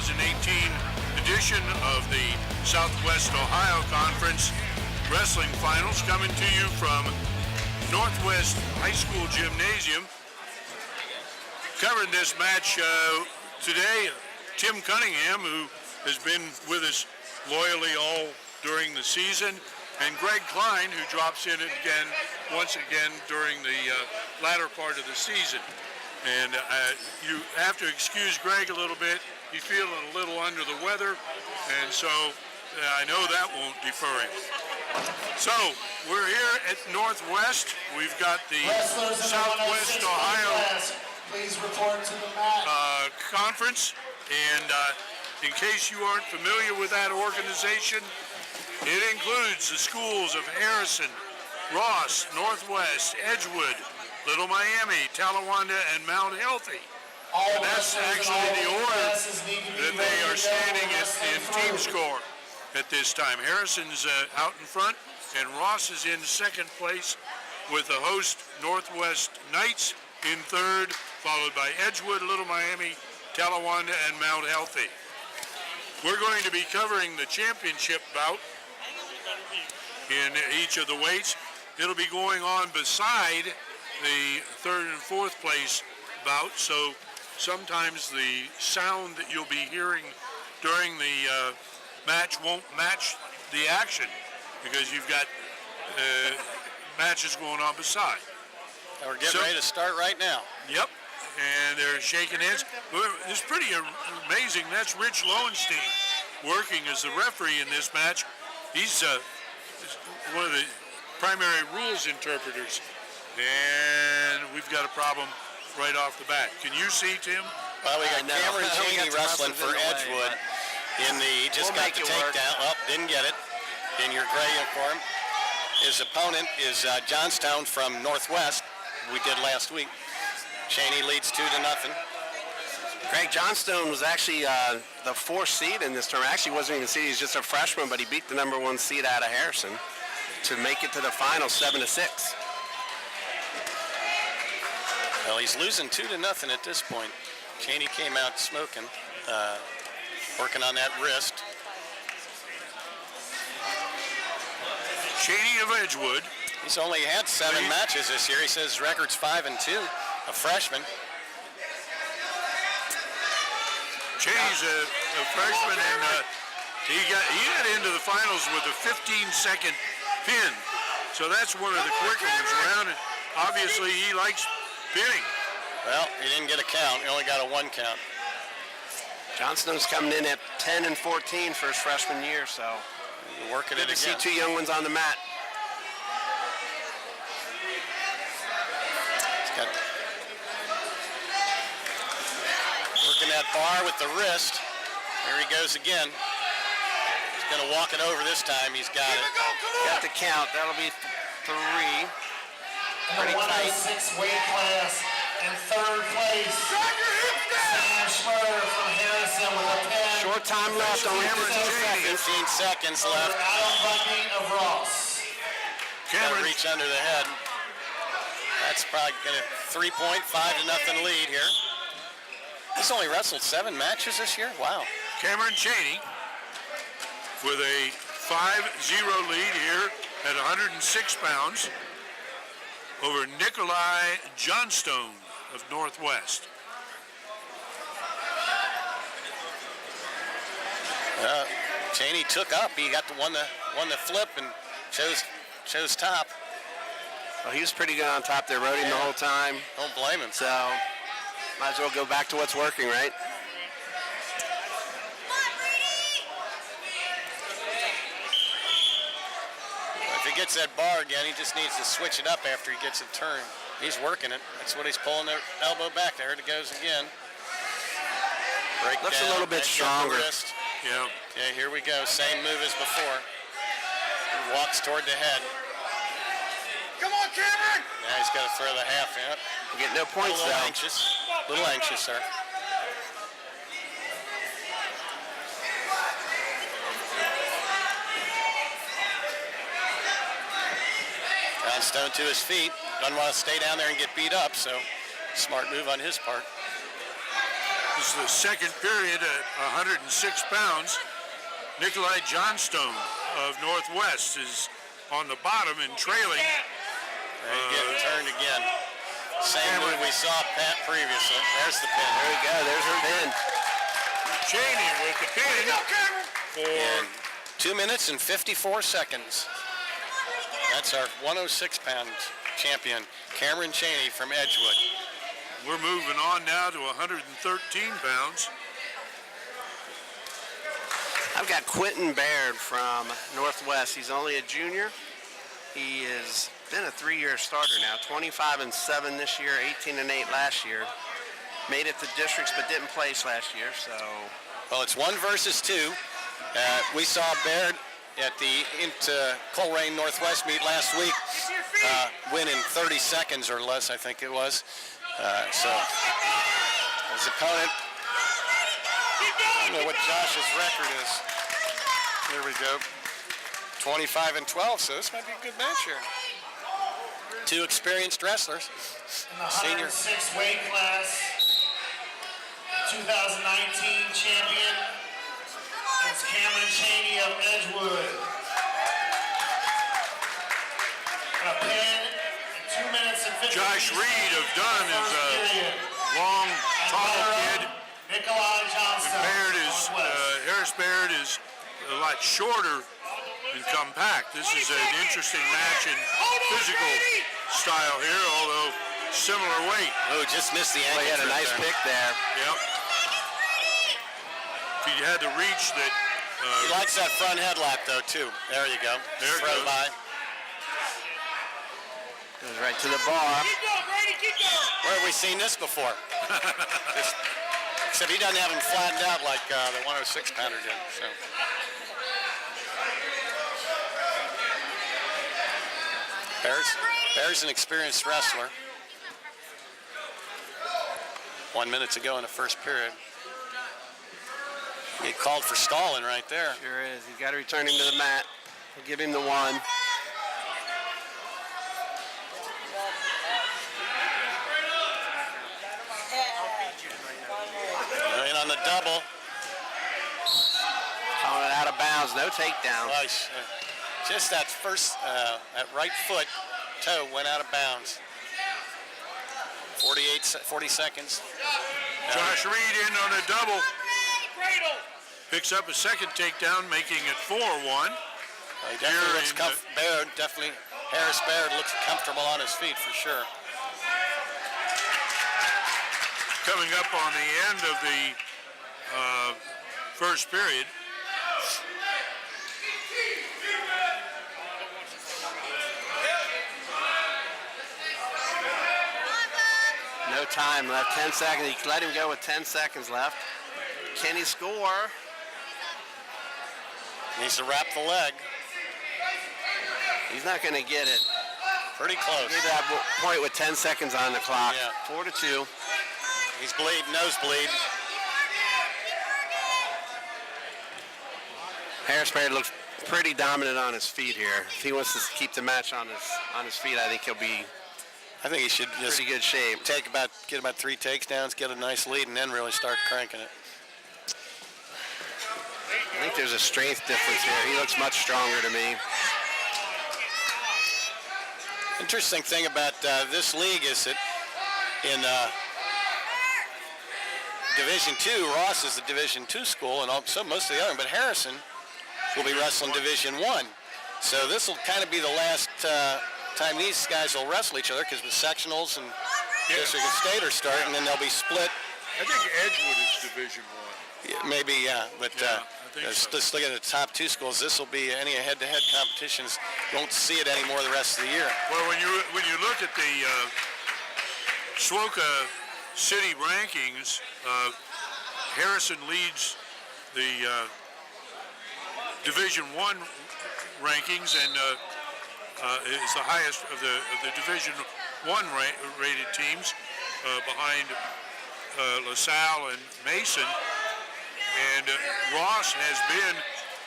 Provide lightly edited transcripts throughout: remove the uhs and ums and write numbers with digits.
2018 edition of the Southwest Ohio Conference Wrestling Finals, coming to you from Northwest High School Gymnasium. Covering this match today, Tim Cunningham, who has been with us loyally all during the season, and Greg Klein, who drops in once again during the latter part of the season. And you have to excuse Greg a little bit. He's feeling a little under the weather, and so I know that won't defer him. So we're here at Northwest. We've got the Southwest Ohio please report to the mat. Conference, and in case you aren't familiar with that organization, it includes the schools of Harrison, Ross, Northwest, Edgewood, Little Miami, Talawanda, and Mount Healthy. And that's actually the order that they are standing in team score at this time. Harrison's out in front, and Ross is in second place with the host Northwest Knights in third, followed by Edgewood, Little Miami, Talawanda, and Mount Healthy. We're going to be covering the championship bout in each of the weights. It'll be going on beside the third and fourth place bout, so sometimes the sound that you'll be hearing during the match won't match the action because you've got matches going on beside. We're getting ready to start right now. Yep, and they're shaking hands. It's pretty amazing. That's Rich Lowenstein working as the referee in this match. He's one of the primary rules interpreters, and we've got a problem right off the bat. Can you see, Tim? Well, we got Cameron Cheney wrestling for Edgewood. He just got the takedown. Oh, didn't get it. In your gray uniform. His opponent is Johnstown from Northwest. We did last week. Cheney leads 2-0. Greg Johnstone was actually the fourth seed in this tournament. Actually wasn't even seed. He's just a freshman, but he beat the number one seed out of Harrison to make it to the final 7-6. Well, he's losing 2-0 at this point. Cheney came out smoking, working on that wrist. Cheney of Edgewood. He's only had 7 matches this year. He says his record's 5-2, a freshman. Cheney's a freshman, and he got into the finals with a 15-second pin. So that's one of the quicker ones around, and obviously he likes pinning. Well, he didn't get a count. He only got a 1 count. Johnstone's coming in at 10 and 14 for his freshman year, so working it again. Good to see 2 young ones on the mat. He's got working that bar with the wrist. Here he goes again. He's going to walk it over this time. He's got it. Got the count. That'll be 3. In the 106 weight class, in third place, Sam Schmurder from Harrison with a pin. Short time left, only 15 seconds left. Adam Bundy of Ross. Got to reach under the head. That's probably going to 3-point, 5-0 lead here. He's only wrestled 7 matches this year. Wow. Cameron Cheney with a 5-0 lead here at 106 pounds over Nikolai Johnstone of Northwest. Cheney took up. He got the won the flip and chose top. Well, he was pretty good on top there, rode him the whole time. Don't blame him. So might as well go back to what's working, right? If he gets that bar again, he just needs to switch it up after he gets it turned. He's working it. That's what he's pulling the elbow back. There it goes again. Break Looks down, a little bit stronger. Yeah. Okay, here we go. Same move as before. He walks toward the head. Come on, Cameron! Now he's got to throw the half in. You get no points, A little though. anxious. A little anxious, sir. Johnstone to his feet. Doesn't want to stay down there and get beat up, so smart move on his part. This is the second period at 106 pounds. Nikolai Johnstone of Northwest is on the bottom and trailing. And getting turned again. Same move we saw Pat previously. There's the pin. There we go. There's her pin. Cheney with the pin for And 2 minutes and 54 seconds. That's our 106-pound champion, Cameron Cheney from Edgewood. we're moving on now to 113 pounds. I've got Quentin Baird from Northwest. He's only a junior. He has been a 3-year starter now, 25-7 this year, 18-8 last year. Made it to districts but didn't place last year, so. Well, it's 1 versus 2. We saw Baird at the Coleraine Northwest meet last week win in 30 seconds or less, I think it was. So his opponent, I don't know what Josh's record is. There we go. 25-12, so this might be a good match here. 2 experienced wrestlers. In the Senior. 106 weight class, 2019 champion is Cameron Cheney of Edgewood. A pin in 2 minutes and 50 Josh Reed of Dunn is a long, tall kid. Nikolai Johnstone. Baird is, Harris Baird is a lot shorter and compact. This is an interesting match in physical style here, although similar weight. Oh, just missed the Well, ankle. he had a nice pick there. Yep. If he had the reach that He likes that front headlock, though, too. There you go. There it Throw goes. by. Goes right to the bar. Where have we seen this before? Except he doesn't have him flattened out like the 106-pounder did. So. Bear's an experienced wrestler. 1 minute to go in the first period. He called for stalling right there. Sure is. He's got to return him to the mat. Give him the 1. In on the double. Calling it out of bounds. No takedown. Nice. Just that first, that right foot toe went out of bounds. 40 seconds. Josh Reed in on a double. Picks up a second takedown, making it 4-1. He definitely looks Baird, definitely, Harris Baird looks comfortable on his feet for sure. Coming up on the end of the first period. No time left. 10 seconds. You can let him go with 10 seconds left. Can he score? Needs to wrap the leg. He's not going to get it. Pretty close. Get that point with 10 seconds on the clock. Yeah. 4-2. He's nosebleed. Harris Baird looks pretty dominant on his feet here. If he wants to keep the match on his feet, I think he'll be I think he should just pretty good shape. get about 3 takedowns, get a nice lead, and then really start cranking it. I think there's a strength difference here. He looks much stronger to me. Interesting thing about this league is that in Division II, Ross is the Division II school, and so most of the other, but Harrison will be wrestling Division I. So this will kind of be the last time these guys will wrestle each other, because the sectionals and district and state are starting, and then they'll be split. I think Edgewood is Division I. Yeah, maybe, yeah, but I think so. just look at the top 2 schools. This will be any head-to-head competitions. You won't see it anymore the rest of the year. Well, when you look at the SWOCA city rankings, Harrison leads the Division I rankings and is the highest of the Division I rated teams behind LaSalle and Mason. And Ross has been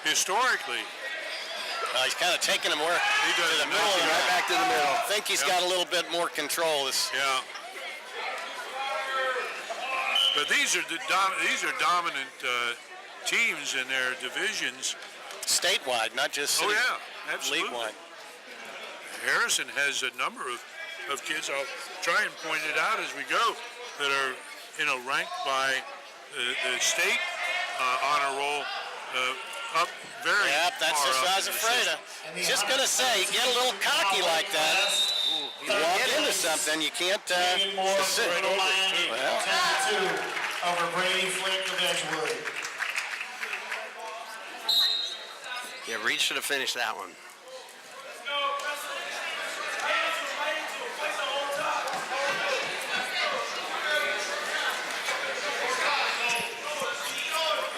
historically. He's kind of taking him to the middle. Right back to the middle. I think he's got a little bit more control. Yeah. But these are dominant teams in their divisions. Statewide, not just city, Absolutely. league-wide. Harrison has a number of kids. I'll try and point it out as we go that are ranked by the state honor roll up very Yep, that's far just what up I was in the afraid system. of. Just gonna say, get a little cocky like that. You walk into something, you can't Moore just sit. from Middle Miami, Well. 10-2 over Brady Flick of Edgewood. Yeah, Reed should have finished that one.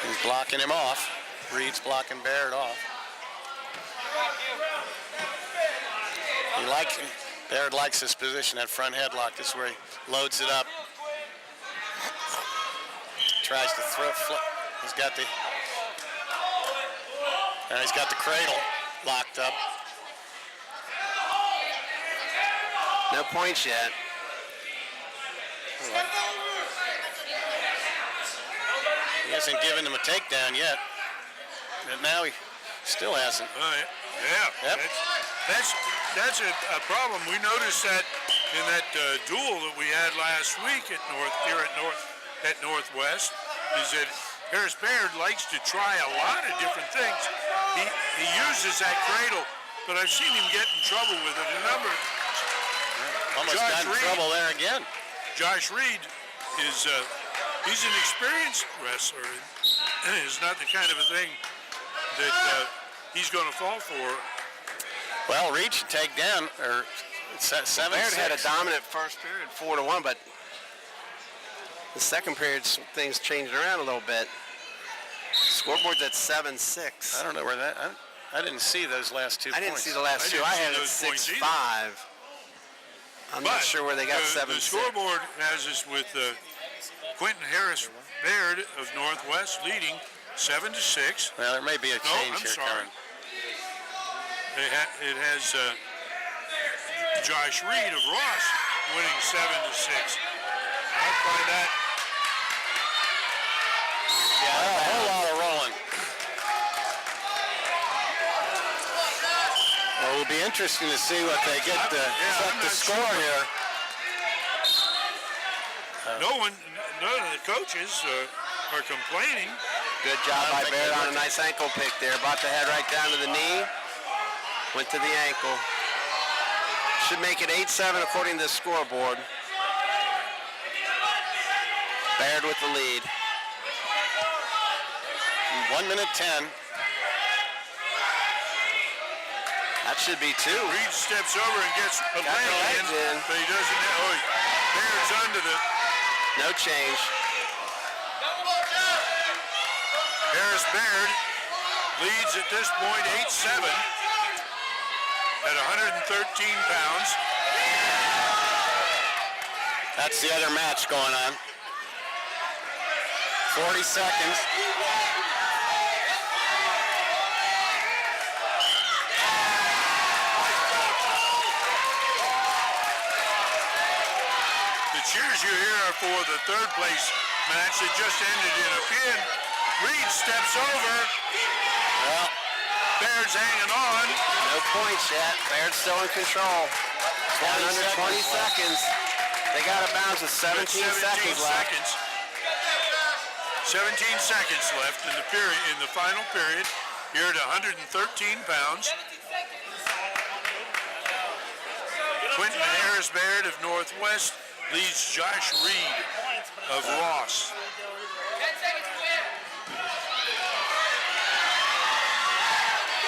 He's blocking him off. Reed's blocking Baird off. Baird likes his position, that front headlock. This is where he loads it up. Tries to throw, he's got the cradle locked up. No points yet. He hasn't given him a takedown yet. And now he still hasn't. Yeah. Yep. That's a problem. We noticed that in that duel that we had last week at Northwest, is that Harris Baird likes to try a lot of different things. He uses that cradle, but I've seen him get in trouble with it a number. Almost Josh got in Reed. trouble there again. Josh Reed is he's an experienced wrestler. It's not the kind of a thing that he's going to fall for. Well, Reed should take down, or it's at 7-6. Baird had a dominant first period, 4-1, but the second period things changed around a little bit. Scoreboard's at 7-6. I don't know where that. I didn't see those last 2 I points. didn't see the last two. I had it 6-5. I'm not sure where they got 7-6. The scoreboard has us with Quentin Harris Baird of Northwest leading 7-6. Well, there may be a change here, Karen. It has Josh Reed of Ross winning 7-6. I'd find that. Yeah, a whole lot of rolling. Well, it will be interesting to see what they get to set the score here. None of the coaches are complaining. Good job by Baird on a nice ankle pick there. Brought the head right down to the knee. Went to the ankle. Should make it 8-7 according to the scoreboard. Baird with the lead. 1:10. That should be 2. Reed steps over and gets a Got the leg legs in. but he doesn't. Baird's under the. No change. Harris Baird leads at this point 8-7 at 113 pounds. That's the other match going on. 40 seconds. The cheers you hear are for the third place match that just ended in a pin. Reed steps over. Well, Baird's hanging on. No points yet. Baird's still in control. Down under 20 seconds. They got to bounce with 17 seconds left. 17 seconds left in the period, in the final period. Here at 113 pounds. Quentin Harris Baird of Northwest leads Josh Reed of Ross.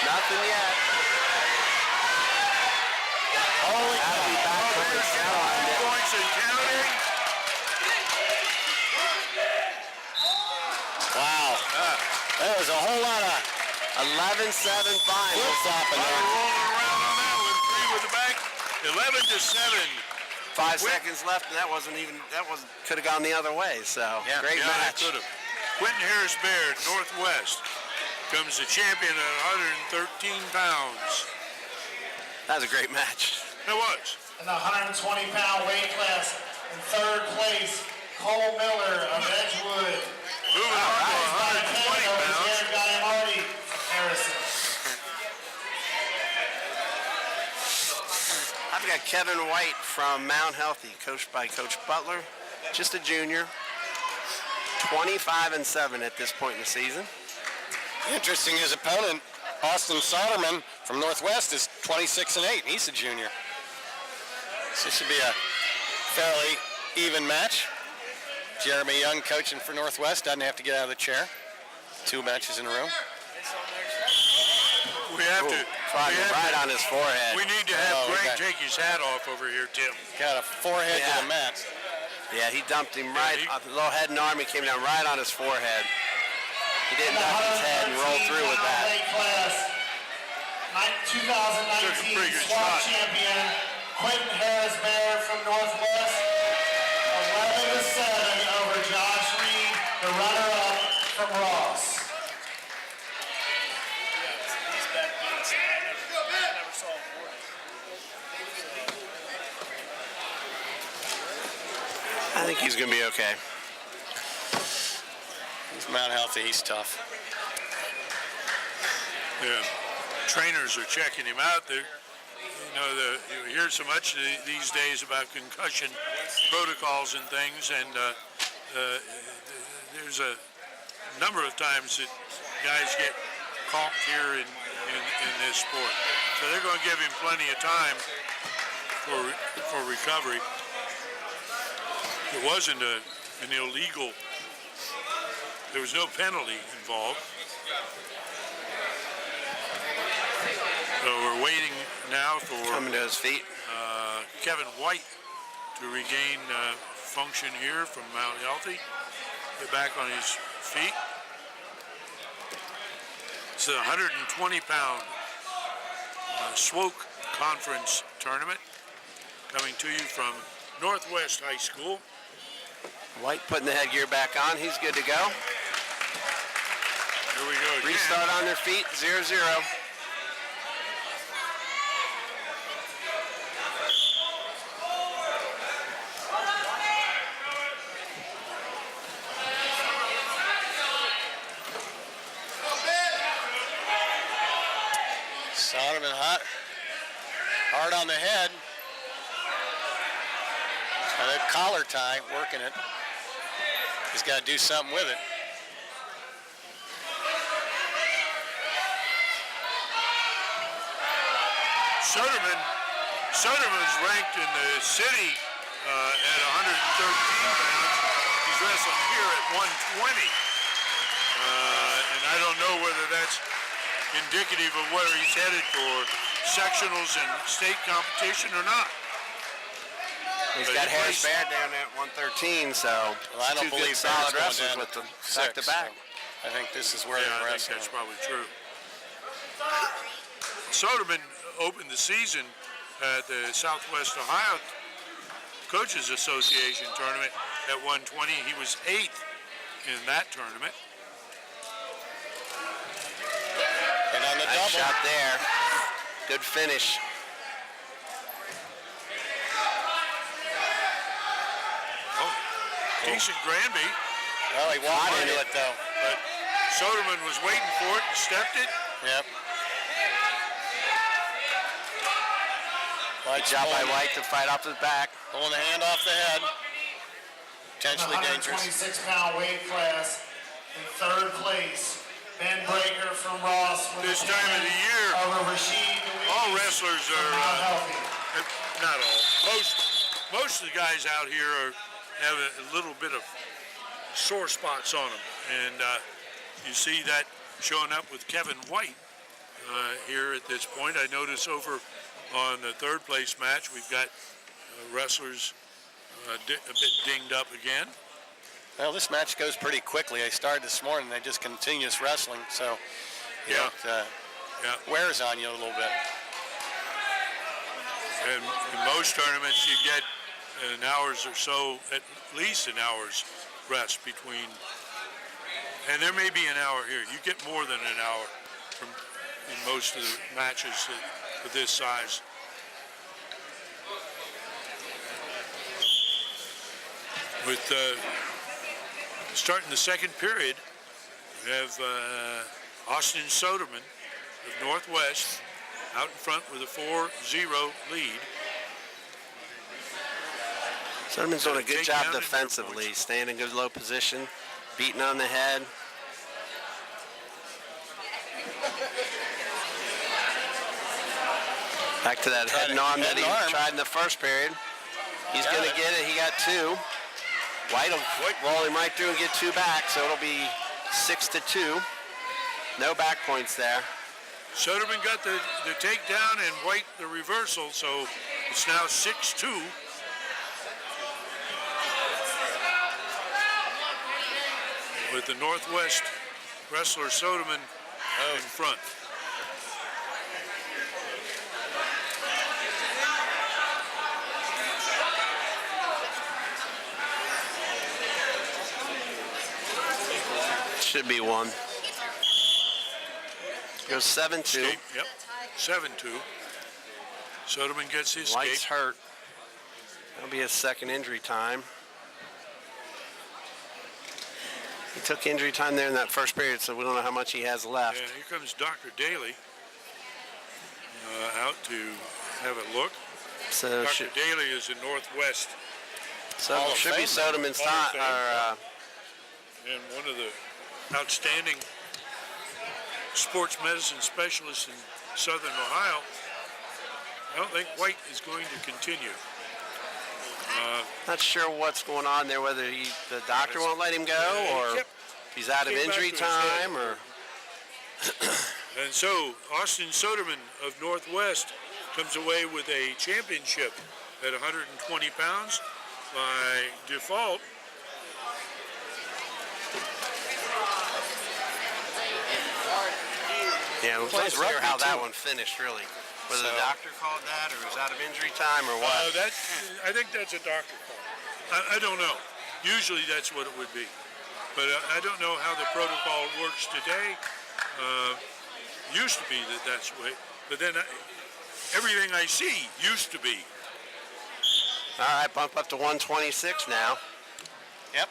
Nothing yet. holy That'll be back to the center line. Points and counting. wow. There was a whole lot of 11-7 final. flip-flopping there. Rolling around on that one. 3 with the back. 11-7. 5 seconds left, and that could have gone the other way. So Yeah. great Yeah, match. could have. Quentin Harris Baird, Northwest, comes the champion at 113 pounds. That was a great match. It was. In the 120-pound weight class, in third place, Cole Miller of Edgewood. Moving on to 120 pounds. Jared Galliardi from Harrison. I've got Kevin White from Mount Healthy, coached by Coach Butler. Just a junior. 25-7 at this point in the season. Interesting, his opponent, Austin Soderman from Northwest, is 26-8. He's a junior. So this should be a fairly even match. Jeremy Young coaching for Northwest, doesn't have to get out of the chair. 2 matches in a row. We have to. Right on his forehead. We need to have Greg take his hat off over here, Tim. Got a forehead to the mat. Yeah, he dumped him right. The little head and arm, he came down right on his forehead. He didn't duck his head and roll through with that. 2019 pretty good SWAT shot. champion Quentin Harris Bear from Northwest. 11-7 over Josh Reed, the runner-up from Ross. I think he's going to be okay. He's Mount Healthy, he's tough. Yeah. Trainers are checking him out. You hear so much these days about concussion protocols and things, and there's a number of times that guys get caught here in this sport. So they're going to give him plenty of time for recovery. It wasn't an illegal, there was no penalty involved. So we're waiting now for Coming to his feet. Kevin White to regain function here from Mount Healthy. Get back on his feet. It's a 120-pound Swoke Conference tournament coming to you from Northwest High School. White putting the headgear back on. He's good to go. Here we go again. Restart on their feet, 0-0. Soderman hard on the head. And a collar tie, working it. He's got to do something with it. Soderman's ranked in the city at 113 pounds. He's wrestling here at 120. And I don't know whether that's indicative of whether he's headed for sectionals and state competition or not. He's got Harris Bear down there at 113, so I don't believe solid Bear's wrestlers going down with them to back to back. so I think this is where Yeah, they're I think wrestling. that's probably true. Soderman opened the season at the Southwest Ohio Coaches Association tournament at 120. He was 8th in that tournament. And on the Nice double. shot there. Good finish. Decent Granby, Well, he walked Caught into it. it though. but Soderman was waiting for it, stepped it. Yep. Good job by White to fight off his back. Pulling the hand off the head. Potentially dangerous. 126-pound weight class in 3rd place. Ben Breaker from Ross. This time of the year, Over Rashid Louise all wrestlers from are, Mount Healthy. not all, most of the guys out here have a little bit of sore spots on them. And you see that showing up with Kevin White here at this point. I notice over on the 3rd place match, we've got wrestlers a bit dinged up again. Well, this match goes pretty quickly. They started this morning. They just continuous wrestling, so you know, Yeah. it wears on you a little bit. And in most tournaments, you get an hour's or so, at least an hour's rest between, and there may be an hour here. You get more than an hour in most of the matches of this size. With starting the second period, we have Austin Soderman of Northwest out in front with a 4-0 lead. Soderman's doing a good job Takedown and defensively, points. staying in good low position, beating on the head. Back to that head and arm that he tried in the first period. He's going to get it. He got two. White will roll him right through and get two back, so it'll be 6-2. No back points there. Soderman got the takedown and White the reversal, so it's now 6-2. With the Northwest wrestler Soderman in front. Should be one. Goes 7-2. Escape, yep, 7-2. Soderman gets the escape. White's hurt. That'll be his second injury time. He took injury time there in that first period, so we don't know how much he has left. And here comes Dr. Daly out to have a look. So Dr. Daly is in Northwest it should be Soderman's Hall of time. and one of the outstanding sports medicine specialists in Southern Ohio. I don't think White is going to continue. Not sure what's going on there, whether the doctor won't let him go or he's out of came back injury to his head. time. Or And so Austin Soderman of Northwest comes away with a championship at 120 pounds by default. yeah, we'll Plays hear how rugby, that too. one finished, really. Whether the doctor called that or he was out of injury time or what. I think that's a doctor call. I don't know. Usually that's what it would be. But I don't know how the protocol works today. Used to be that's the way. But then everything I see used to be. All right, bump up to 126 now. Yep.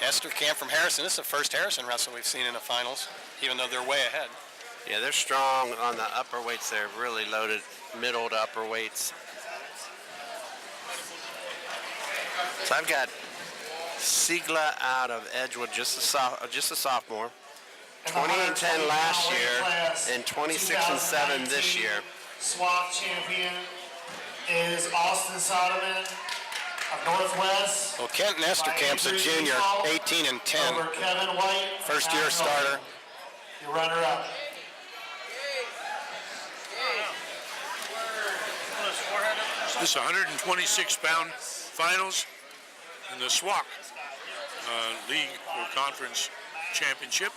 Esther Camp from Harrison. This is the first Harrison wrestle we've seen in the finals, even though they're way ahead. Yeah, they're strong on the upper weights. They're really loaded middle to upper weights. So I've got Sigla out of Edgewood, just a sophomore. 28-10 last year and 26-7 this year. SWAT champion is Austin Soderman of Northwest. Well, Kenton Esterkamp's a junior, 18-10. Over Kevin White. First year starter. Your runner-up. This 126-pound finals in the SWAC League or Conference Championship.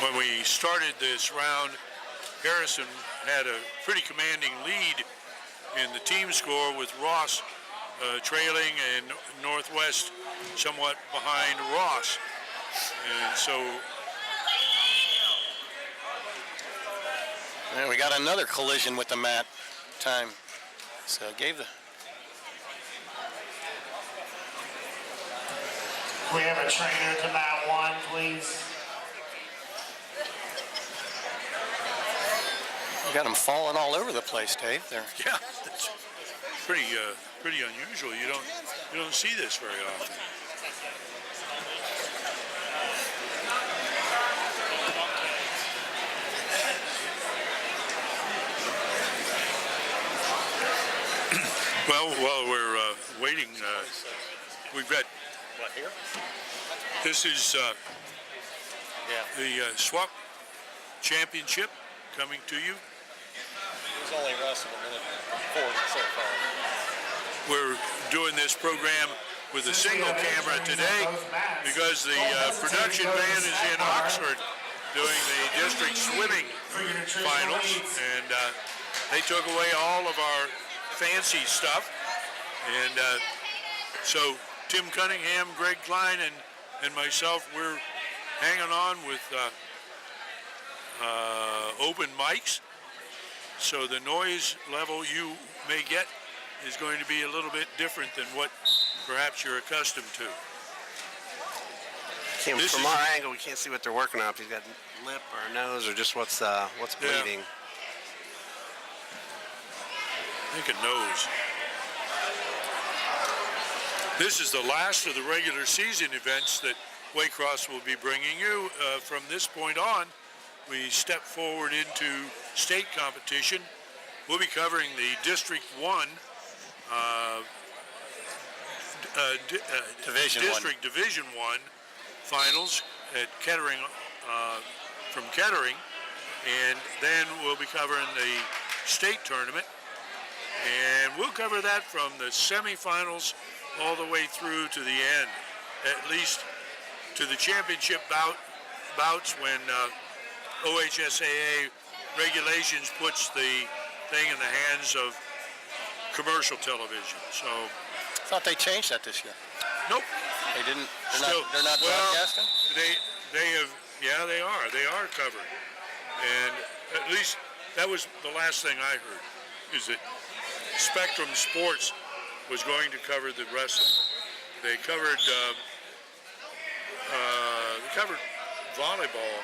When we started this round, Harrison had a pretty commanding lead in the team score with Ross trailing and Northwest somewhat behind Ross. And so And we got another collision with the mat time. So gave the... We have a trainer to mat one, please. We got them falling all over the place, Dave. They're... yeah, that's pretty unusual. You don't see this very often. Well, while we're waiting, we've got What, here? this is the SWAC Championship coming to you. He's only wrestled a minute 40 so far. We're doing this program with a single camera today because the production band is in Oxford doing the district swimming finals, and they took away all of our fancy stuff. And so Tim Cunningham, Greg Klein, and myself, we're hanging on with open mics. So the noise level you may get is going to be a little bit different than what perhaps you're accustomed to. From our angle, we can't see what they're working on. If he's got lip or nose or just what's bleeding. I think a nose. This is the last of the regular season events that Waycross will be bringing you. From this point on, we step forward into state competition. We'll be covering the District 1 Division 1 finals at Kettering, from Kettering, and then we'll be covering the state tournament, and we'll cover that from the semifinals all the way through to the end, at least to the championship bouts when OHSAA regulations puts the thing in the hands of commercial television. So, I thought they changed that this year. nope. They didn't. Still, They're not broadcasting. They have. Yeah, they are. They are covered, and at least that was the last thing I heard, is that Spectrum Sports was going to cover the wrestling. They covered volleyball,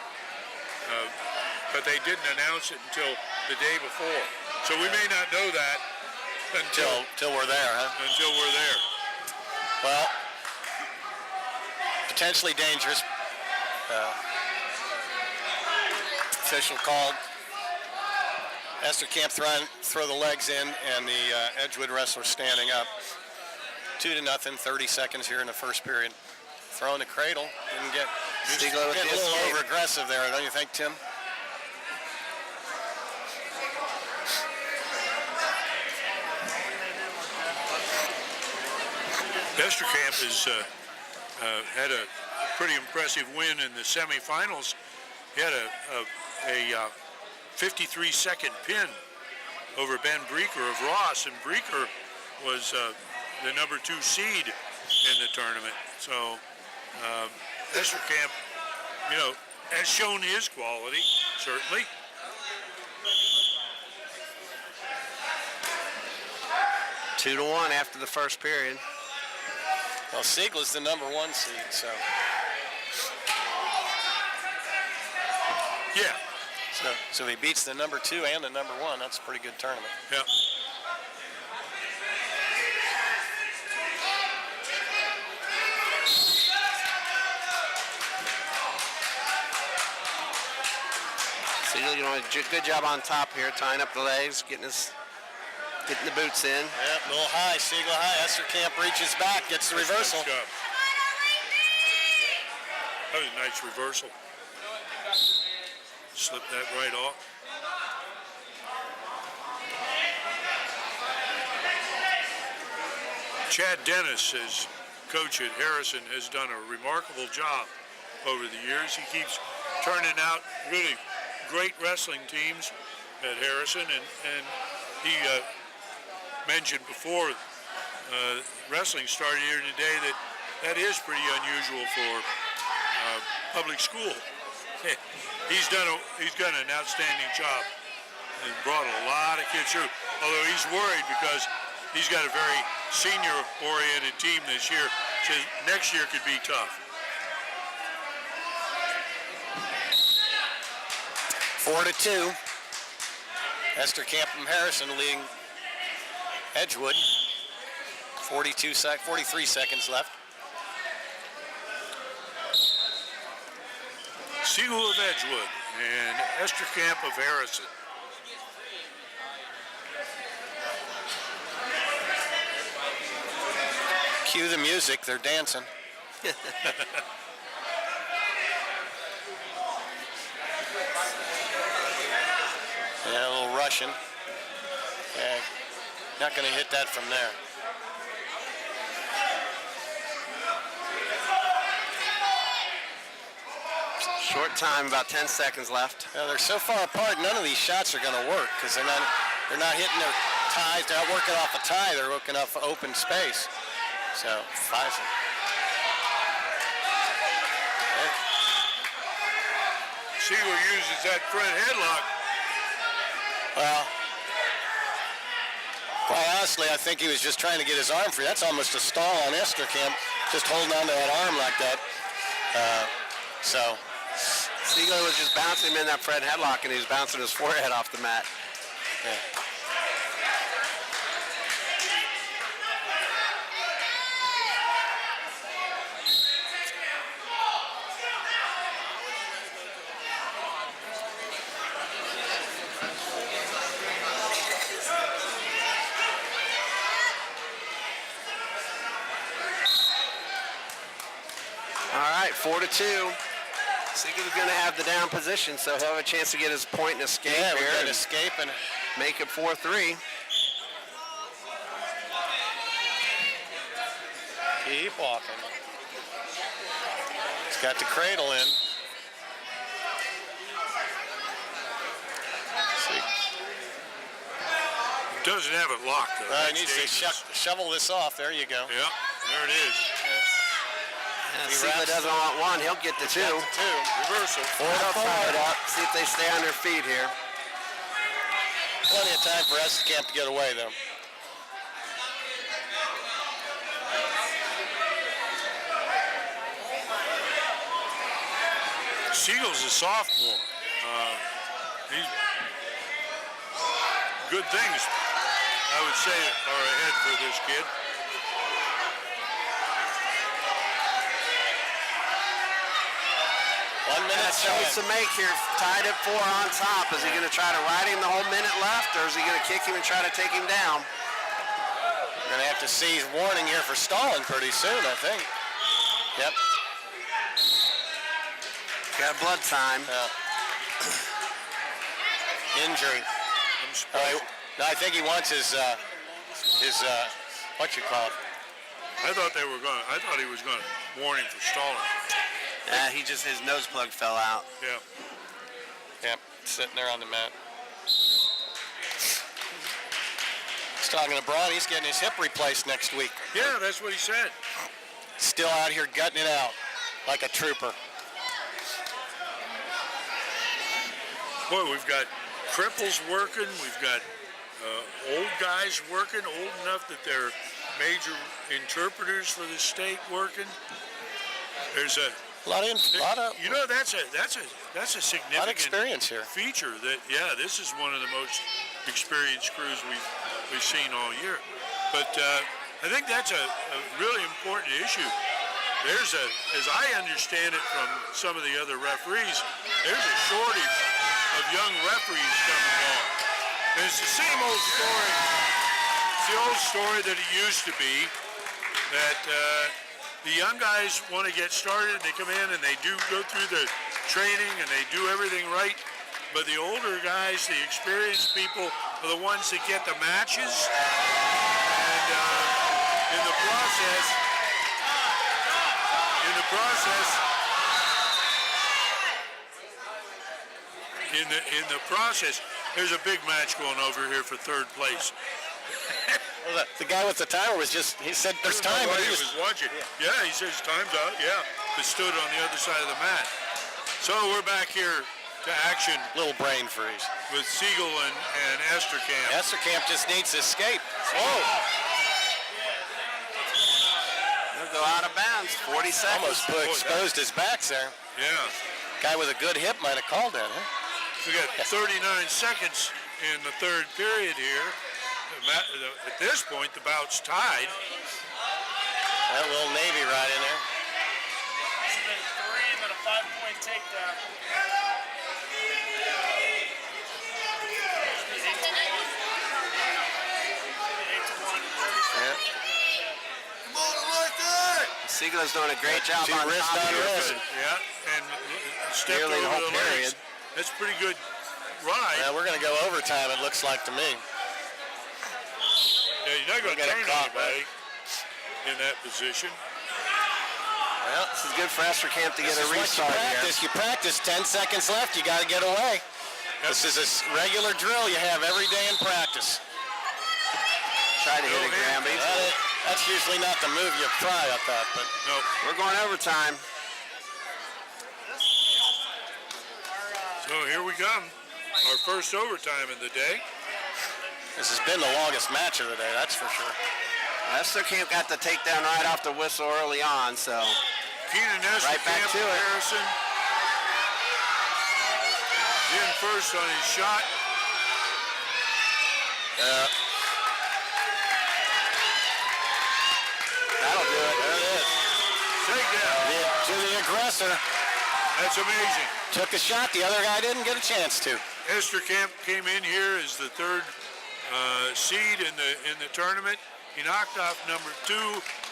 but they didn't announce it until the day before. So we may not know that Until we're there, huh? until we're there. Well, potentially dangerous. Official called. Esterkamp throw the legs in, and the Edgewood wrestler standing up. 2-0, 30 seconds here in the first period. Throwing the cradle, didn't get Stiegler with a the little escape. over aggressive there, don't you think, Tim? Esterkamp has had a pretty impressive win in the semifinals. He had a 53-second pin over Ben Breaker of Ross, and Breaker was the number 2 seed in the tournament. So Esterkamp, has shown his quality, certainly. Two to 1 after the first period. Well, Siegler's the number 1 seed, so. Yeah. So if he beats the number 2 and the number 1, that's a pretty good tournament. Yeah. Siegler, good job on top here, tying up the legs, getting the boots in. Yep, a little high, Siegler high. Esterkamp reaches back, gets the reversal. Nice job. That was a nice reversal. Slip that right off. Chad Dennis, as coach at Harrison, has done a remarkable job over the years. He keeps turning out really great wrestling teams at Harrison, and he mentioned before wrestling started here today that is pretty unusual for public school. He's done an outstanding job and brought a lot of kids through. Although he's worried because he's got a very senior-oriented team this year, so next year could be tough. 4-2. Esterkamp from Harrison leading Edgewood. 43 seconds left. Siegel of Edgewood and Esterkamp of Harrison. Cue the music, they're dancing. Yeah, a little Russian. Yeah, not going to hit that from there. Short time, about 10 seconds left. They're so far apart, none of these shots are going to work because they're not hitting their ties. They're not working off a tie. They're working off open space. So, Pfizer. Siegel uses that front headlock. Well, quite Wesley, I think he was just trying to get his arm free. That's almost a stall on Esterkamp, just holding on to that arm like that. Siegler was just bouncing him in that Fred headlock, and he was bouncing his forehead off the mat. Yeah. All right, 4-2. Siegler's going to have the down position, so he'll have a chance to get his point and escape Yeah, we're here going to and escape and make it 4-3. keep walking. He's got the cradle in. See. Doesn't have it locked, though. He needs to shovel this off. There you go. Yeah, there it is. If Siegler doesn't want one, he'll get the two. Got the two. Reversal. They'll tie it up, see if they stay on their feet here. Plenty of time for Esterkamp to get away, though. Siegel's a sophomore. He's good things, I would say, are ahead for this kid. A choice to make here, tied at 4 on top. Is he going to try to ride him the whole minute left, or is he going to kick him and try to take him down? We're going to have to see warning here for stalling pretty soon, I think. Yep. Got blood time. Injury. No, I think he wants his what you call it? I thought he was going to warn him for stalling. His nose plug fell out. Yeah. Yep, sitting there on the mat. He's talking to Braun. He's getting his hip replaced next week. Yeah, that's what he said. Still out here gutting it out like a trooper. Boy, we've got cripples working. We've got old guys working, old enough that they're major interpreters for the state working. There's a lot of you know, that's a significant lot of experience here. Feature that this is one of the most experienced crews we've seen all year. But I think that's a really important issue. There's as I understand it from some of the other referees, there's a shortage of young referees coming along. And it's the same old story. It's the old story that it used to be, that the young guys want to get started, they come in and they do go through the training and they do everything right. But the older guys, the experienced people, are the ones that get the matches. And in the process, there's a big match going over here for third place. Well, the guy with the timer he said there's time, but he was watching. Yeah, he says time's out. Yeah, but stood on the other side of the mat. So we're back here to action. Little brain freeze. With Siegel and Esterkamp. Esterkamp just needs to escape. Whoa. They'll go out of bounds. 40 seconds. Almost exposed his backs there. Yeah. Guy with a good hip might have called that, huh? We got 39 seconds in the third period here. At this point, the bout's tied. That little Navy right in there. It's been 3 and then a 5-point takedown. Siegler's doing a great job on wrist top on here. wrist. Yeah, and stepped Nearly the over whole the period. legs. That's pretty good ride. Yeah, we're going to go overtime, it looks like to me. Yeah, you're not going to turn anybody in that position. Well, This is good for Esterkamp to get a restart here. You practice 10 seconds left, you got to get away. This is a regular drill you have every day in practice. Try to hit it, Granby. That's usually not the move you try, I thought, but No. We're going overtime. So here we come. Our first overtime of the day. This has been the longest match of the day, that's for sure. Esterkamp got the takedown right off the whistle early on, so Keenan right back Esterkamp to from it. Harrison. In first on his shot. That'll do it. There it is. Takedown. To the aggressor. That's amazing. Took the shot, the other guy didn't get a chance to. Esterkamp came in here as the third seed in the tournament. He knocked off number 2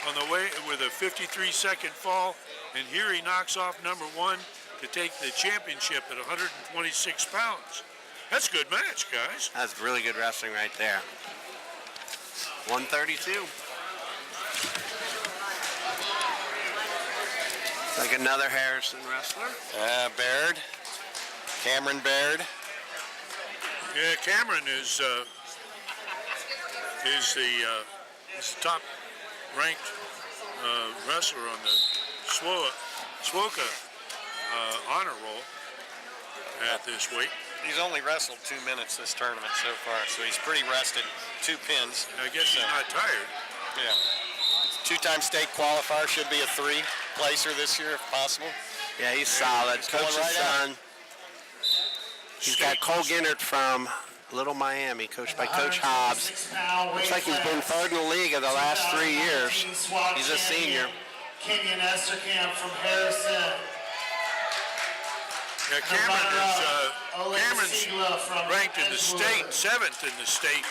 on the way with a 53-second fall, and here he knocks off number 1 to take the championship at 126 pounds. That's a good match, guys. That's really good wrestling right there. 132. Like another Harrison wrestler. Baird. Cameron Baird. Yeah, Cameron is the top-ranked wrestler on the SWOCA honor roll at this weight. He's only wrestled 2 minutes this tournament so far, so he's pretty rested. 2 pins. I guess he's not tired. Yeah. 2-time state qualifier, should be a 3-placer this year if possible. Yeah, he's solid. He's going Coach's right son. He's got Cole Ginnert from Little Miami, coached by Coach Hobbs. Looks like he's been third in the league of the last 3 years. He's a senior. Kenyon Esterkamp from Harrison. Yeah, Cameron's ranked in the state, 7th in the state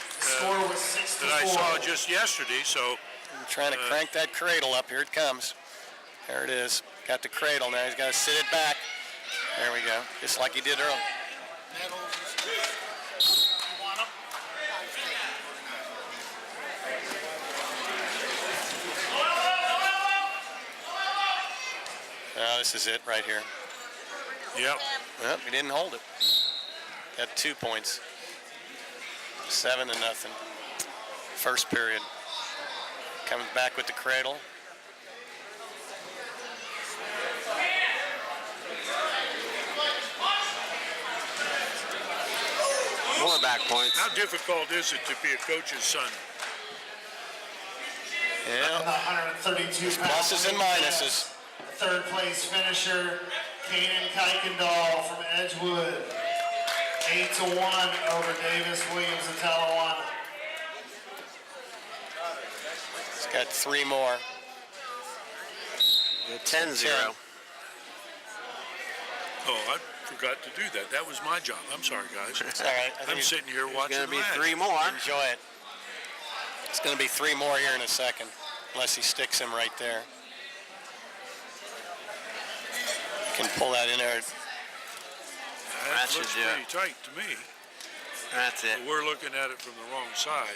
that I saw just yesterday, so I'm trying to crank that cradle up. Here it comes. There it is. Got the cradle now. He's got to sit it back. There we go. Just like he did earlier. This is it right here. yep. Well, he didn't hold it. Got 2 points. 7-0. First period. Comes back with the cradle. More back points. How difficult is it to be a coach's son? Yeah. 132 pounds. Pluses and minuses. Third place finisher, Kanan Kuykendall from Edgewood. 8-1 over Davis Williams of Talawanda. He's got 3 more. 10-0. Oh, I forgot to do that. That was my job. I'm sorry, guys. It's all right. I think I'm sitting here watching Going to the be match. 3 more. enjoy it. It's going to be 3 more here in a second, unless he sticks him right there. Can pull that in there. That should looks do it. pretty tight to me. That's it. But we're looking at it from the wrong side.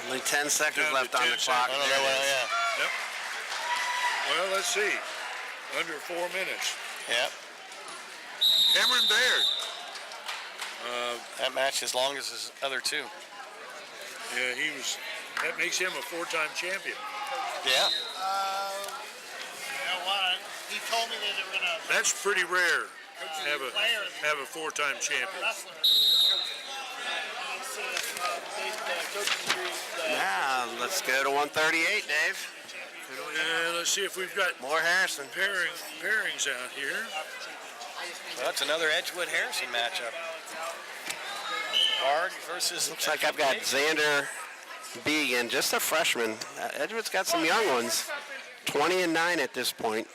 Only 10 seconds Down left to on 10 the clock. seconds. Oh, well, yeah. Yep. Well, let's see. Under 4 minutes. Yep. Cameron Baird. That match as long as his other 2. Yeah, that makes him a 4-time champion. Yeah. He told me that they were going to That's pretty rare to have a 4-time champion. Now, let's go to 138, Dave. And let's see if we've got More Harrison. pairings out here. Well, it's another Edgewood Harrison matchup. Bard versus. Looks like I've got Xander Began, just a freshman. Edgewood's got some young ones. 20-9 at this point.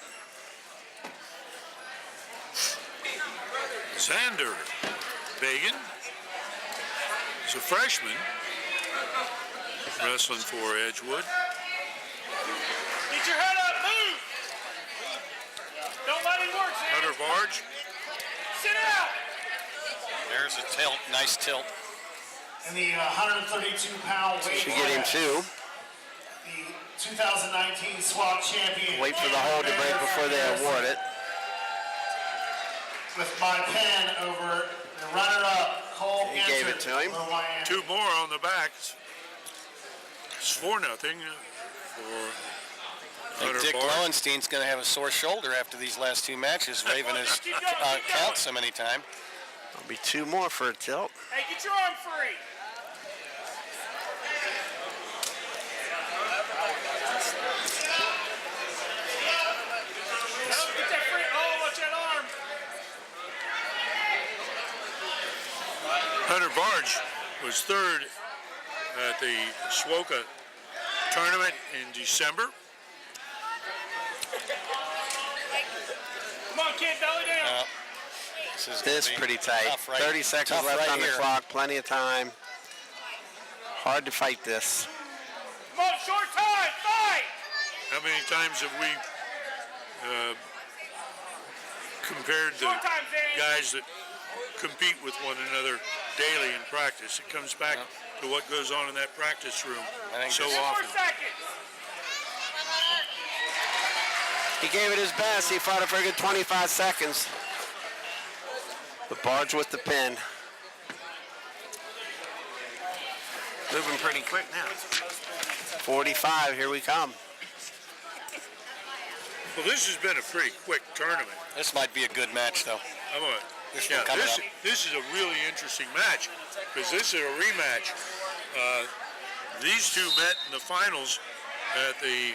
Xander Bagan is a freshman wrestling for Edgewood. Get your head up, move! Don't let him work, Sam. Hunter Barge. Sit out! There's a tilt, nice tilt. In the 132-pound weight Should get him class, 2. the 2019 SWAT champion. Wait for the hold to break before they award it. With my pen over the runner-up, Cole He gave it Ginter, to him. Little Miami. 2 more on the back. It's 4-0 for And Hunter Dick Barge. Lowenstein's going to have a sore shoulder after these last 2 matches. Raven has count so many times. There'll be 2 more for a tilt. Hey, get your arm free. Get that free. Oh, watch that arm. Hunter Barge was third at the SWOCA tournament in December. Come on, kid, belly down. This is pretty tight. Tough, right? 30 seconds Tough left right on the here. clock. Plenty of time. Hard to fight this. Come on, short time. Fight. How many times have we compared the Short time, Zane. guys that compete with one another daily in practice? It comes back to what goes on in that practice room I think so 10 10 often. more seconds. He gave it his best. He fought it for a good 25 seconds. The Barge with the pin. Moving pretty quick now. 45, here we come. Well, this has been a pretty quick tournament. This might be a good match, though. I'm gonna, This yeah, one coming up. this is a really interesting match because this is a rematch. These two met in the finals at the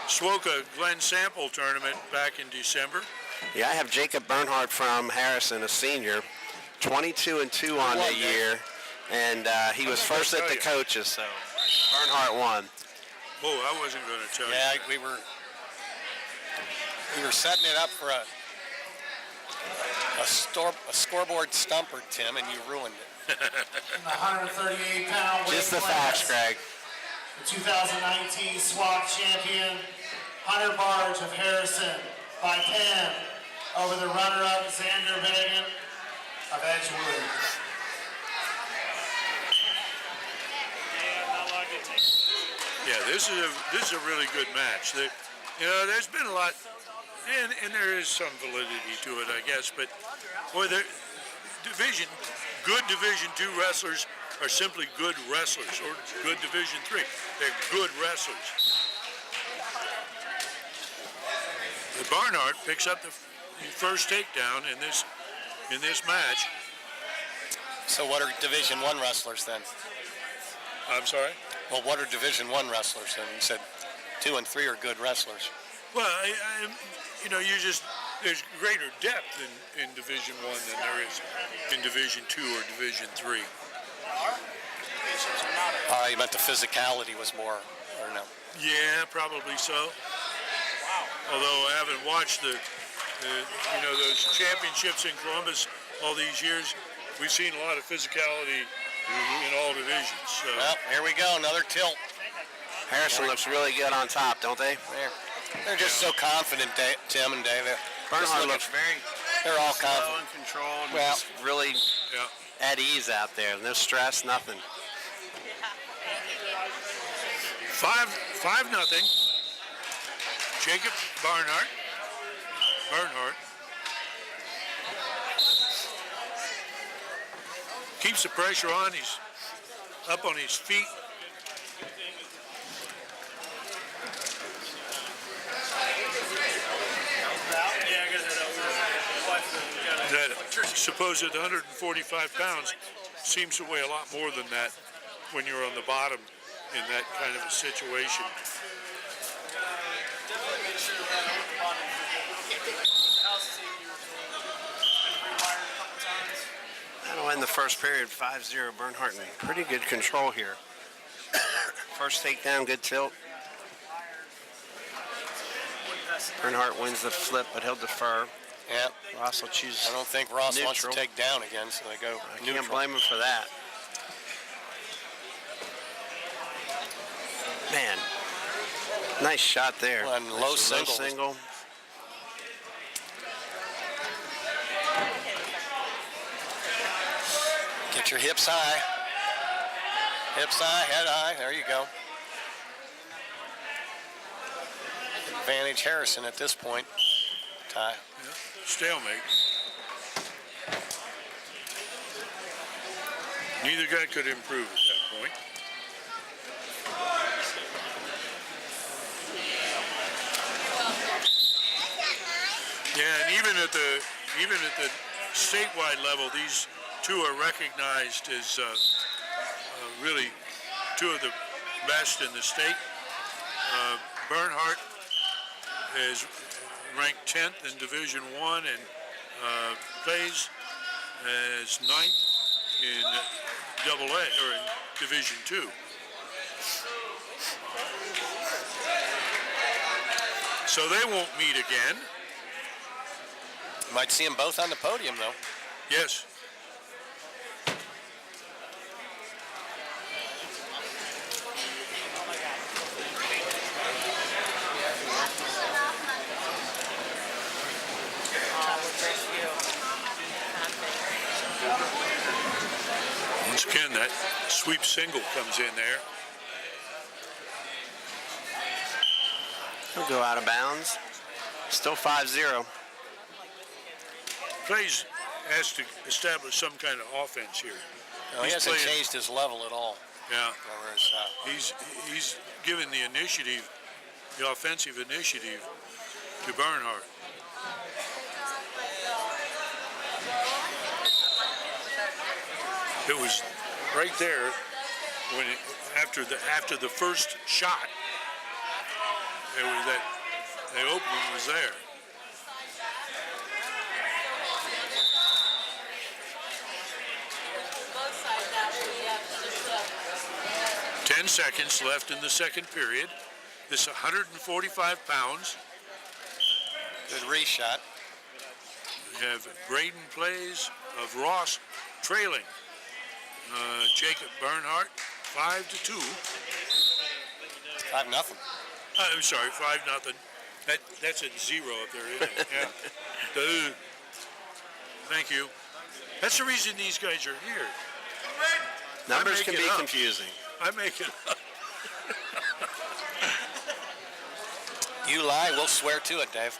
SWOCA Glen Sample tournament back in December. Yeah, I have Jacob Bernhardt from Harrison, a senior, 22-2 on the year, and he was first at the coaches, so Bernhardt won. Oh, I wasn't going to tell Yeah, you. we were setting it up for a scoreboard stumper, Tim, and you ruined it. In the 138-pound weight Just the class, facts, Greg. the 2019 SWAT champion, Hunter Barge of Harrison, by 10 over the runner-up Xander Vagan of Edgewood. Yeah, this is a really good match. There's been a lot, and there is some validity to it, I guess. But boy, good Division II wrestlers are simply good wrestlers, or good Division III. They're good wrestlers. The Barnhart picks up the first takedown in this match. So what are Division I wrestlers then? I'm sorry. Well, what are Division I wrestlers then? You said 2 and 3 are good wrestlers. Well, there's greater depth in Division I than there is in Division II or Division III. You meant the physicality was more, or no? Yeah, probably so. Although I haven't watched those championships in Columbus all these years, we've seen a lot of physicality in all divisions. So. Well, here we go, another tilt. Harrison looks really good on top, don't they? They're just so confident, Tim and Dave. Bernhardt looks They're all slow confident. and controlled. Well- Just really Yeah. at ease out there. No stress, nothing. 5-0. Jacob Bernhardt. Keeps the pressure on. He's up on his feet. That supposed 145 pounds seems to weigh a lot more than that when you're on the bottom in that kind of a situation. That'll end the first period 5-0. Bernhardt in pretty good control here. First takedown, good tilt. Bernhardt wins the flip, but he'll defer. Yeah, Ross will choose. I don't think Ross wants to neutral. take down again, so they go I neutral. can't blame him for that. Man, nice shot there. Well, and Nice low single. single. Get your hips high. Hips high, head high. There you go. Advantage Harrison at this point. Tie. Stalemate. Neither guy could improve at that point. Yeah, and even at the statewide level, these two are recognized as really two of the best in the state. Bernhardt is ranked 10th in Division I and plays as 9th in AA or in Division II. So they won't meet again. Might see them both on the podium, though. Yes. Once again, that sweep single comes in there. He'll go out of bounds. Still 5-0. Plays has to establish some kind of offense here. No, he hasn't changed his level at all. Yeah. Whereas, He's given the initiative, the offensive initiative, to Bernhardt. It was right there when after the first shot. It was that the opening was there. Ten seconds left in the second period. This 145 pounds. good reshot. We have Braden plays of Ross trailing Jacob Bernhardt 5-2. 5-0. I'm sorry, 5-0. That's at 0 up there, isn't it? Yeah. Thank you. That's the reason these guys are here. Numbers can be confusing. I make it up. You lie, we'll swear to it, Dave.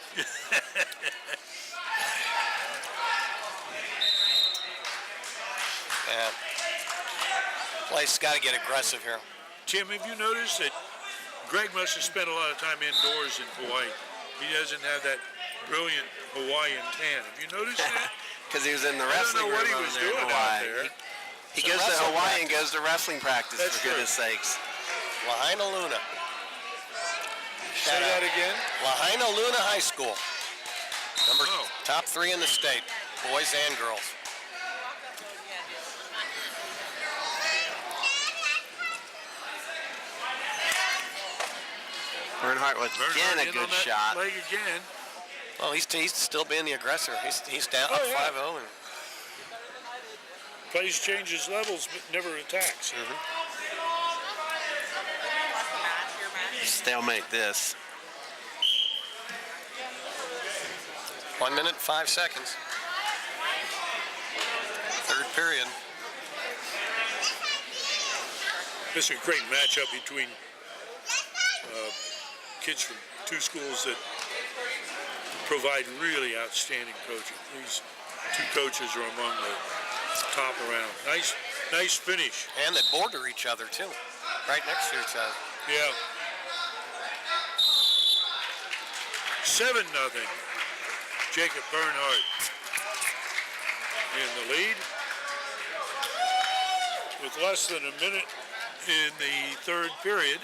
Yeah. Place got to get aggressive here. Tim, have you noticed that Greg must have spent a lot of time indoors in Hawaii? He doesn't have that brilliant Hawaiian tan. Have you noticed that? Because he was in the I don't wrestling know what room he over was there in doing out Hawaii. there. He It's a goes to wrestling Hawaii and goes to wrestling practice, That's for true. goodness sakes. Lahaina Luna. Say Shout that out. again. Lahaina Luna High School. Oh. Top 3 in the state, boys and girls. Bernhardt was again Bernhardt a in good on that shot. leg again. Well, he's still being the aggressor. He's down up yeah. 5-0. And Plays changes levels, but never attacks. Stalemate this. 1 minute, 5 seconds. Third period. This is a great matchup between kids from two schools that provide really outstanding coaching. These two coaches are among the top around. Nice finish. And they border each other, too. Right next to each other. Yeah. 7-0. Jacob Bernhardt in the lead with less than a minute in the third period.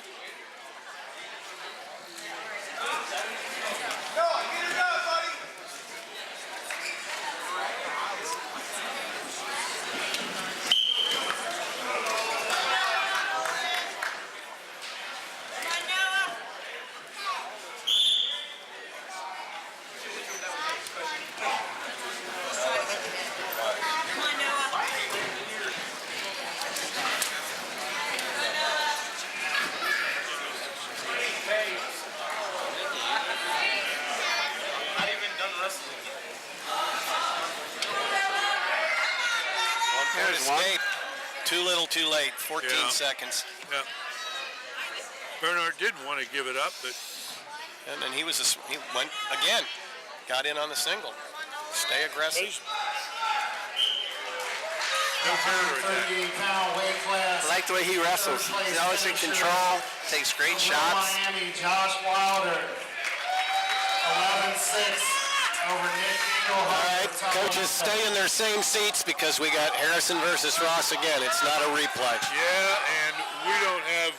There's one. Escape. Too little, too late. 14 Yeah. seconds. Yeah. Bernhardt didn't want to give it up, but And then he went again. Got in on the single. Stay aggressive. he's no counterattack. 38-pound weight class. I like the way he wrestles. He's always in control, takes great From shots. Miami, Josh Wilder. 11-6. over Nick All Engelhardt. right, coaches, stay in their same seats because we got Harrison versus Ross again. It's not a replay. Yeah, and we don't have.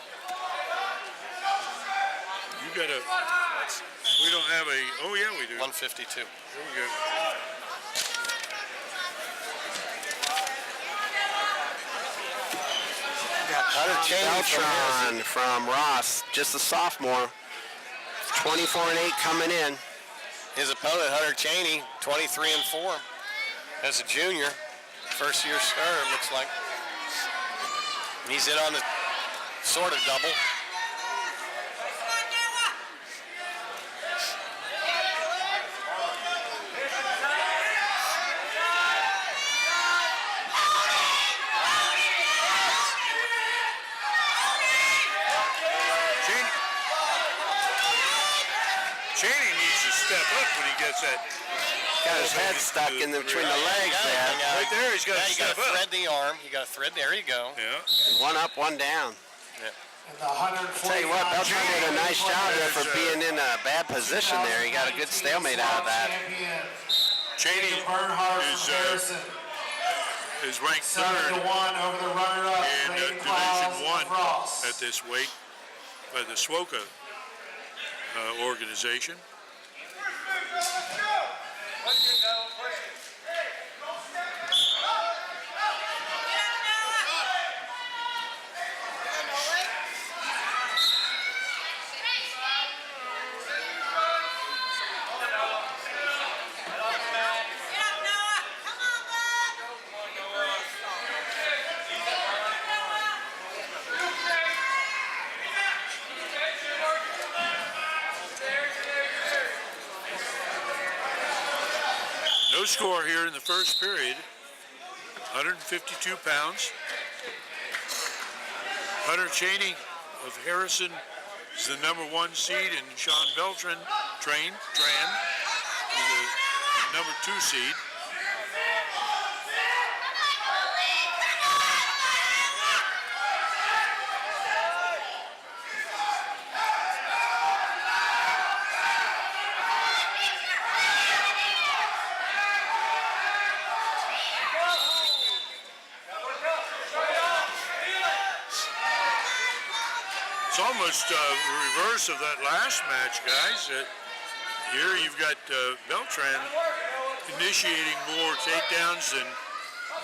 We don't have a. Oh yeah, we do. 152. Here we go. Hunter Cheney from Harrison. Beltran from Ross, just a sophomore. 24-8 coming in. His opponent, Hunter Cheney, 23-4. As a junior, first year starter, it looks like. He's in on the sort of double. Cheney needs to step up when he gets that. Got his head stuck in between the legs there. Right there, he's got to You got step to up. thread the arm. You got to thread. There you go. Yeah. One up, one down. And the 145 Tell you what, Beltran did a nice job there for being in a bad position there. He got a good stalemate out of that. Cheney Bernhardt is, from Harrison. is ranked 7-1 third over the runner-up, in Braden Division Clouds of I Ross. at this weight by the SWOCA organization. No score here in the first period. 152 pounds. Hunter Cheney of Harrison is the number 1 seed, and Sean Beltran, Tran, is the number 2 seed. It's almost reverse of that last match, guys. Here you've got Beltran initiating more takedowns than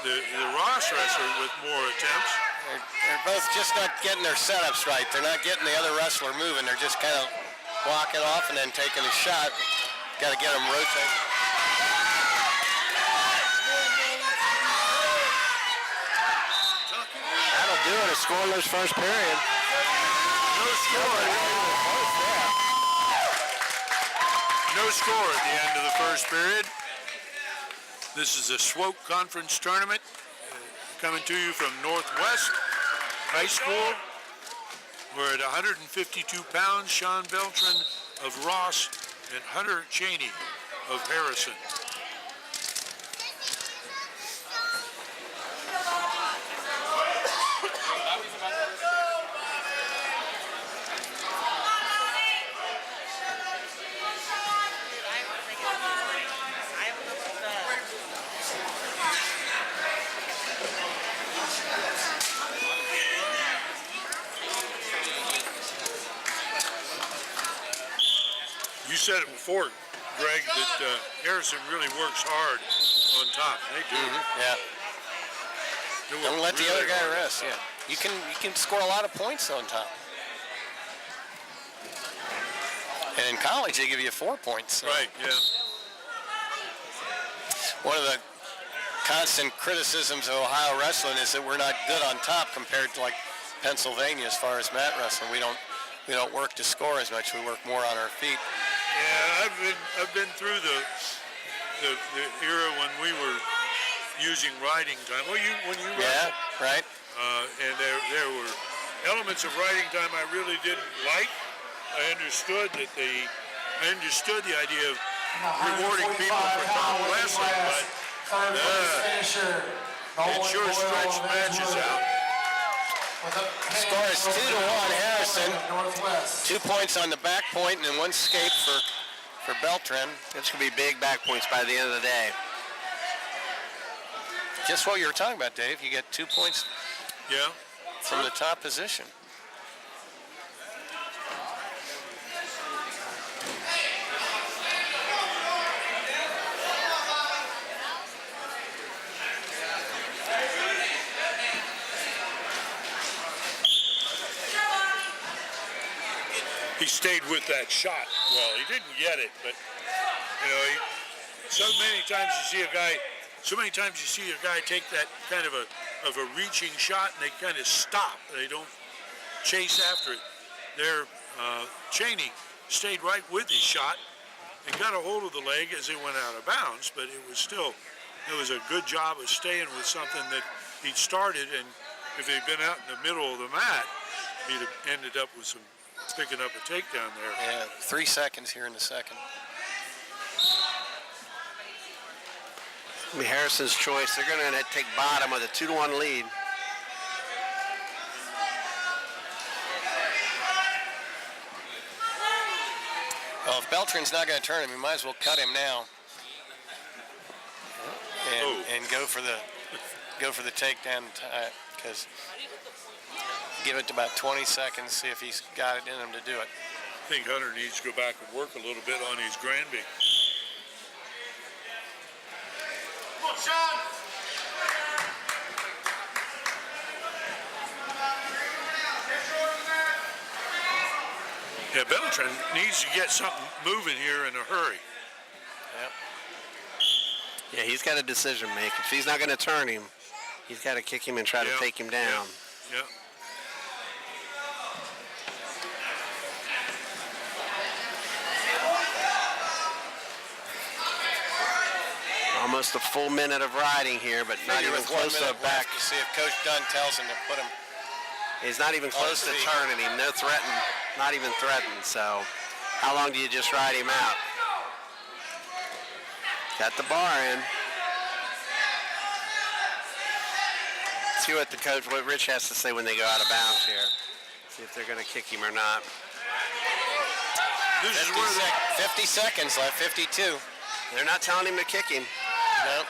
the Ross wrestler with more attempts. They're both just not getting their setups right. They're not getting the other wrestler moving. They're just kind of walking off and then taking a shot. Got to get them rotating. That'll do it, a scoreless first period. No score. No score at the end of the first period. This is a SWOCA Conference tournament coming to you from Northwest High School. We're at 152 pounds. Sean Beltran of Ross and Hunter Cheney of Harrison. You said it before, Greg, that Harrison really works hard on top. They do. Yeah. They work Don't let the really other guy hard. rest. Yeah. You can score a lot of points on top. And in college, they give you 4 points. So. Right, yeah. One of the constant criticisms of Ohio wrestling is that we're not good on top compared to like Pennsylvania as far as mat wrestling. We don't work to score as much. We work more on our feet. Yeah, I've been through the era when we were using riding time. Well, when you Yeah, wrestled, right. and there were elements of riding time I really didn't like. I understood the idea of rewarding people for top wrestling, but it sure stretched matches out. Score is 2-1 Harrison. Northwest. 2 points on the back point and then 1 escape for for Beltran. It's going to be big back points by the end of the day. Just what you were talking about, Dave. You get 2 points Yeah. from the top position. He stayed with that shot. Well, he didn't get it, but so many times you see a guy take that kind of a reaching shot and they kind of stop. They don't chase after it. Cheney stayed right with his shot and got a hold of the leg as it went out of bounds, but it was a good job of staying with something that he'd started, and if he'd been out in the middle of the mat, he'd have ended up with picking up a takedown there. Yeah, 3 seconds here in the second. It'll be Harrison's choice. They're going to take bottom with a 2-1 lead. Well, if Beltran's not going to turn him, we might as well cut him now and go for the takedown, because give it about 20 seconds, see if he's got it in him to do it. I think Hunter needs to go back and work a little bit on his Granby. Come on, Sean. Yeah, Beltran needs to get something moving here in a hurry. Yep. Yeah, he's got a decision to make. If he's not going to turn him, he's got to kick him and try to take him down. Yeah. Almost a full minute of riding here, but not even with 1 close to minute back. left, you see if Coach Dunn tells him to put him. He's not even close to his feet. turning him. No threaten, not even threatened. So how long do you just ride him out? Got the bar in. See what Rich has to say when they go out of bounds here. See if they're going to kick him or not. This is where 50 seconds left, 52. They're not telling him to kick him. Nope.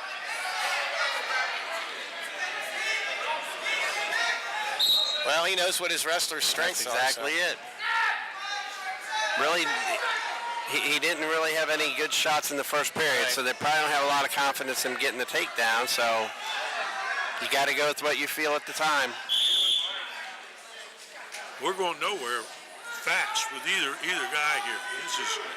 Well, he knows what his wrestler's strengths That's exactly are. it. Really, he didn't really have any good shots in the first period, Right. so they probably don't have a lot of confidence in getting the takedown, so you got to go with what you feel at the time. we're going nowhere fast with either guy here.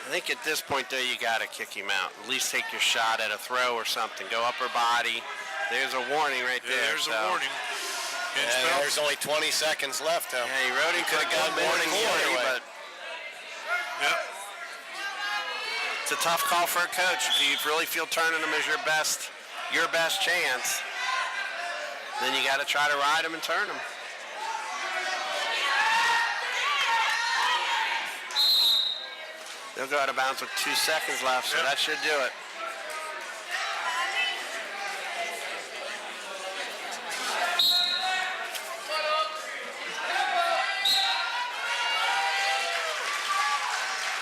I think at this point, though, you got to kick him out. At least take your shot at a throw or something. Go upper body. There's a warning right there. There's a warning. And there's only 20 seconds left, though. Yeah, he rode him could have got warning either way. but Yep. it's a tough call for a coach. If you really feel turning him is your best chance, then you got to try to ride him and turn him. They'll go out of bounds with 2 seconds left, so that should do it.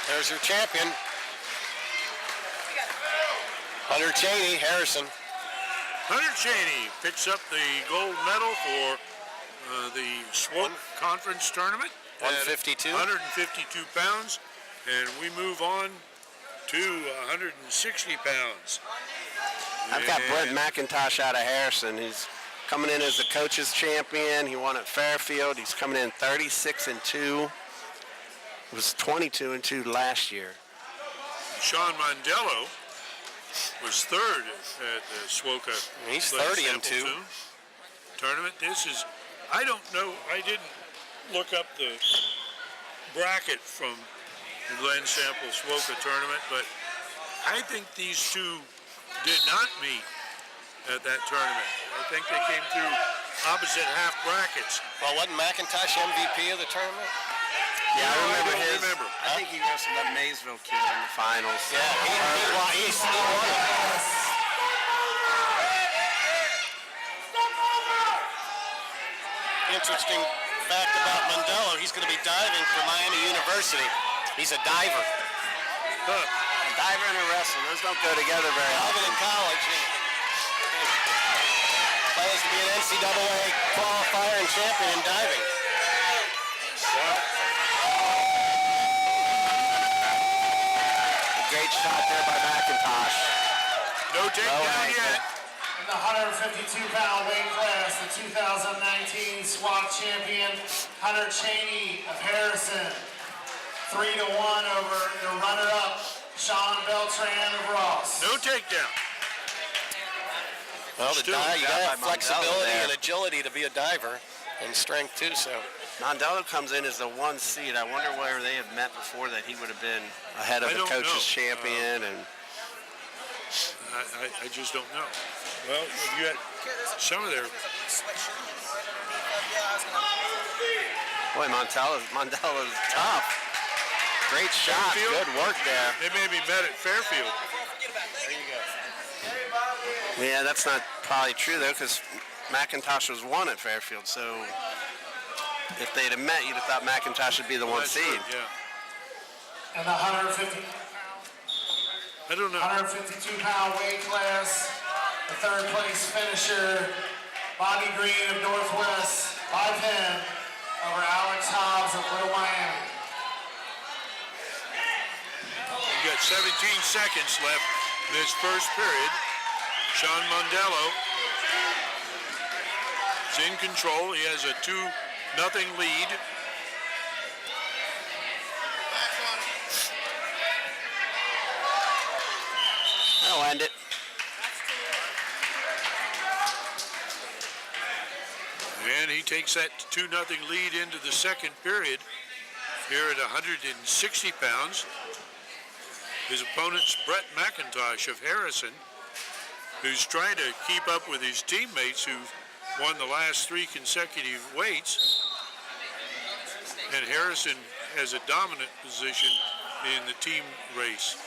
There's your champion. Hunter Cheney, Harrison. Hunter Cheney picks up the gold medal for the SWOC Conference Tournament. 152. 152 pounds. And we move on to 160 pounds. I've got Brent And McIntosh out of Harrison. He's coming in as the coach's champion. He won at Fairfield. He's coming in 36-2. It was 22-2 last year. Sean Mondello was third at the SWOCA. He's Glenn 30-2. Sample tournament. This is, I don't know, I didn't look up the bracket from the Glenn Sample SWOCA tournament, but I think these two did not meet at that tournament. I think they came through opposite half brackets. Well, wasn't McIntosh MVP of the tournament? Yeah, I remember don't his. remember. I think he wrestled that Maysville kid in the finals. Yeah, he won it. Interesting fact about Mondello, he's going to be diving for Miami University. He's a diver. Huh. Diver and a wrestler, those don't go together very Diving often. in college. Plans to be an NCAA qualifier and champion in diving. Great shot there by McIntosh. No takedown ankle. yet. In the 152-pound weight class, the 2019 SWAC champion, Hunter Cheney of Harrison. 3-1 over the runner-up, Sean Beltran of Ross. No takedown. Well, the Still dive, you got got to have by Mondello flexibility there. and agility to be a diver, and strength too. So Mondello comes in as the 1 seed. I wonder where they have met before that he would have been ahead of I the don't coaches know. champion. And I just don't know. Well, you got some of their. boy, Mondello's tough. Great shot. Fairfield? Good work there. They maybe met at Fairfield. Yeah, that's not probably true though, because McIntosh was 1 at Fairfield. So if they'd have met, you'd have thought McIntosh would be the 1 That's seed. true, yeah. In the 152-pound I don't know. weight class, the third place finisher, Bobby Green of Northwest, by 10 over Alex Hobbs of Little Miami. You got 17 seconds left in this first period. Sean Mondello is in control. He has a 2-0 lead. That'll end it. And he takes that 2-0 lead into the second period here at 160 pounds. His opponent's Brett McIntosh of Harrison, who's trying to keep up with his teammates who've won the last 3 consecutive weights. And Harrison has a dominant position in the team race.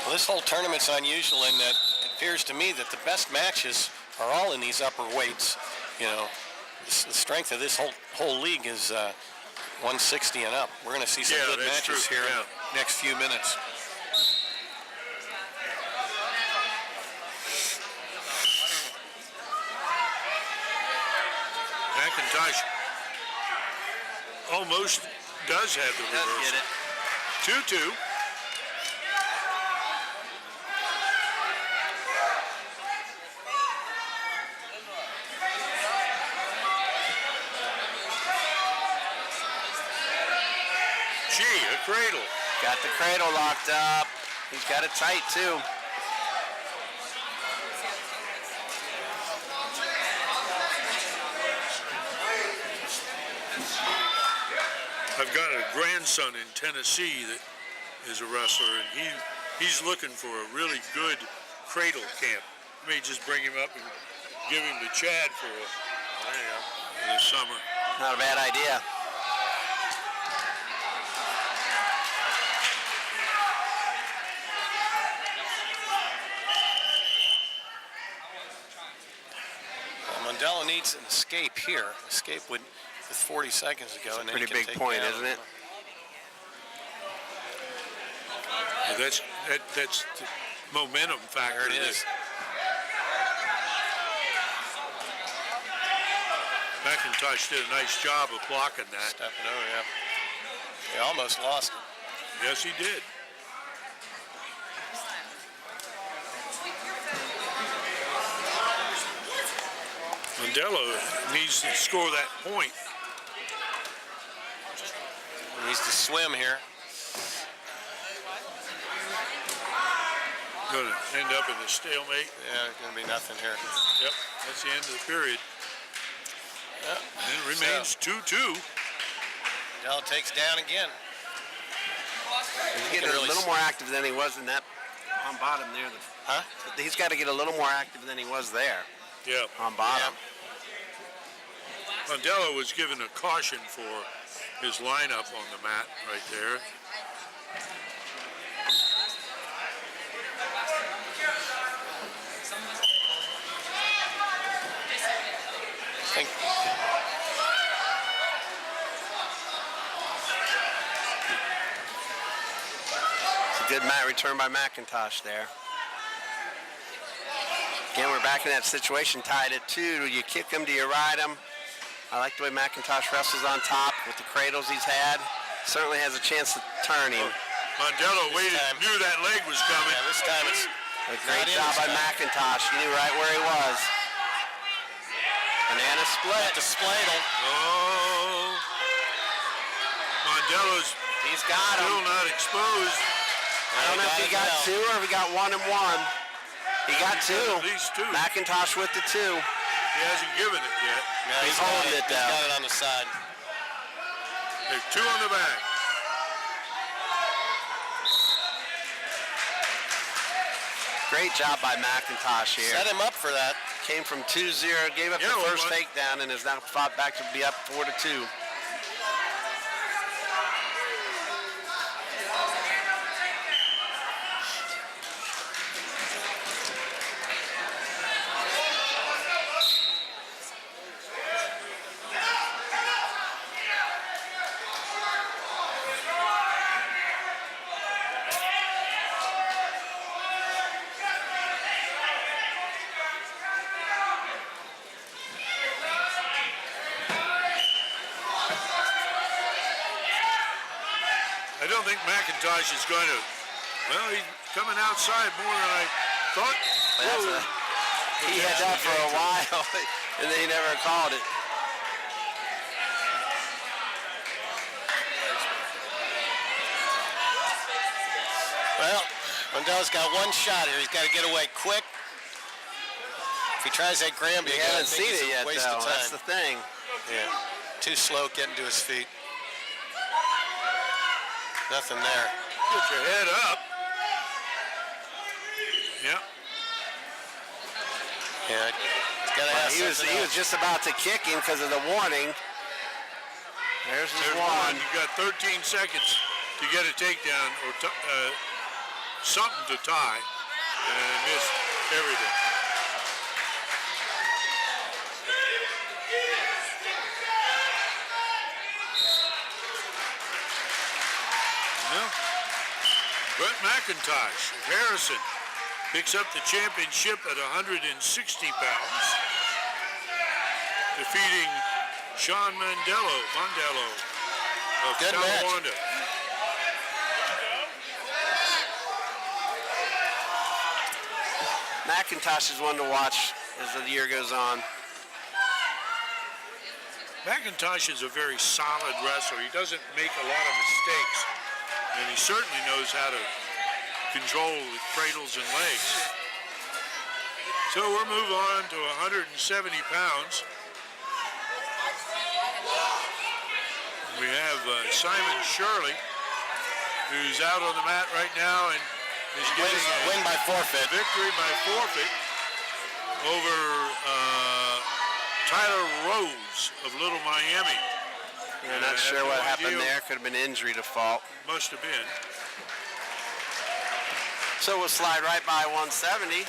well, this whole tournament's unusual in that it appears to me that the best matches are all in these upper weights. You know, the strength of this whole league is 160 and up. We're going to see some Yeah, good that's matches true, here yeah. in the next few minutes. McIntosh almost does have the Does reversal. get it. 2-2. Gee, a cradle. Got the cradle locked up. He's got it tight too. I've got a grandson in Tennessee that is a wrestler, and he's looking for a really good cradle camp. May just bring him up and give him to Chad for the summer. Not a bad idea. Well, Mondello needs an escape here. Escape with 40 seconds ago. And then he Pretty can big take point, down. isn't it? But that's the momentum factor. There it is. McIntosh did a nice job of blocking that. Stepping over, yeah. He almost lost it. Yes, he did. Mondello needs to score that point. He needs to swim here. Going to end up in a stalemate. Yeah, going to be nothing here. Yep, that's the end of the period. Yep. And it remains 2-2. Mondello takes down again. He's getting a little more active than he was in that on bottom there. Huh? He's got to get a little more active than he was there Yeah. on bottom. Mondello was given a caution for his lineup on the mat right there. I think Good mat return by McIntosh there. Again, we're back in that situation, tied at 2. Do you kick him? Do you ride him? I like the way McIntosh wrestles on top with the cradles he's had. Certainly has a chance of turning. Mondello waited, knew that leg was coming. Yeah, this time it's A great job by McIntosh. He knew right where he was. Banana split. the spladle. Oh. Mondello's He's got him. still not exposed. I don't know if he got 2 or if he got 1 and 1. He got 2. At least 2. McIntosh with the 2. He hasn't given it yet. Yeah, He's holding it, He's though. got it on the side. There's 2 on the back. Great job by McIntosh here. Set him up for that. Came from 2-0, gave up Yeah, the well, first but- takedown, and has now fought back to be up 4-2. I don't think McIntosh is going to. Well, he's coming outside more than I thought. He had that for a while, and then he never called it. Well, Mondello's got 1 shot here. He's got to get away quick. If he tries that Granby We again, I haven't think seen it's it a yet, waste though. of time. That's the thing. Yeah. Too slow getting to his feet. Nothing there. Put your head up. Yep. Yeah. Got to have He was something else. just about to kick him because of the warning. There's his There's one. one. You got 13 seconds to get a takedown or something to tie, and missed everything. Well, Brett McIntosh of Harrison picks up the championship at 160 pounds, defeating Sean Mondello of Good match. Talawanda. McIntosh is one to watch as the year goes on. McIntosh is a very solid wrestler. He doesn't make a lot of mistakes, and he certainly knows how to control the cradles and legs. So we'll move on to 170 pounds. We have Simon Shirley, who's out on the mat right now and is getting a Win by forfeit. victory by forfeit over Tyler Rose of Little Miami. Yeah, not I sure have what no happened idea. there. Could have been injury to fault. Must have been. So we'll slide right by 170.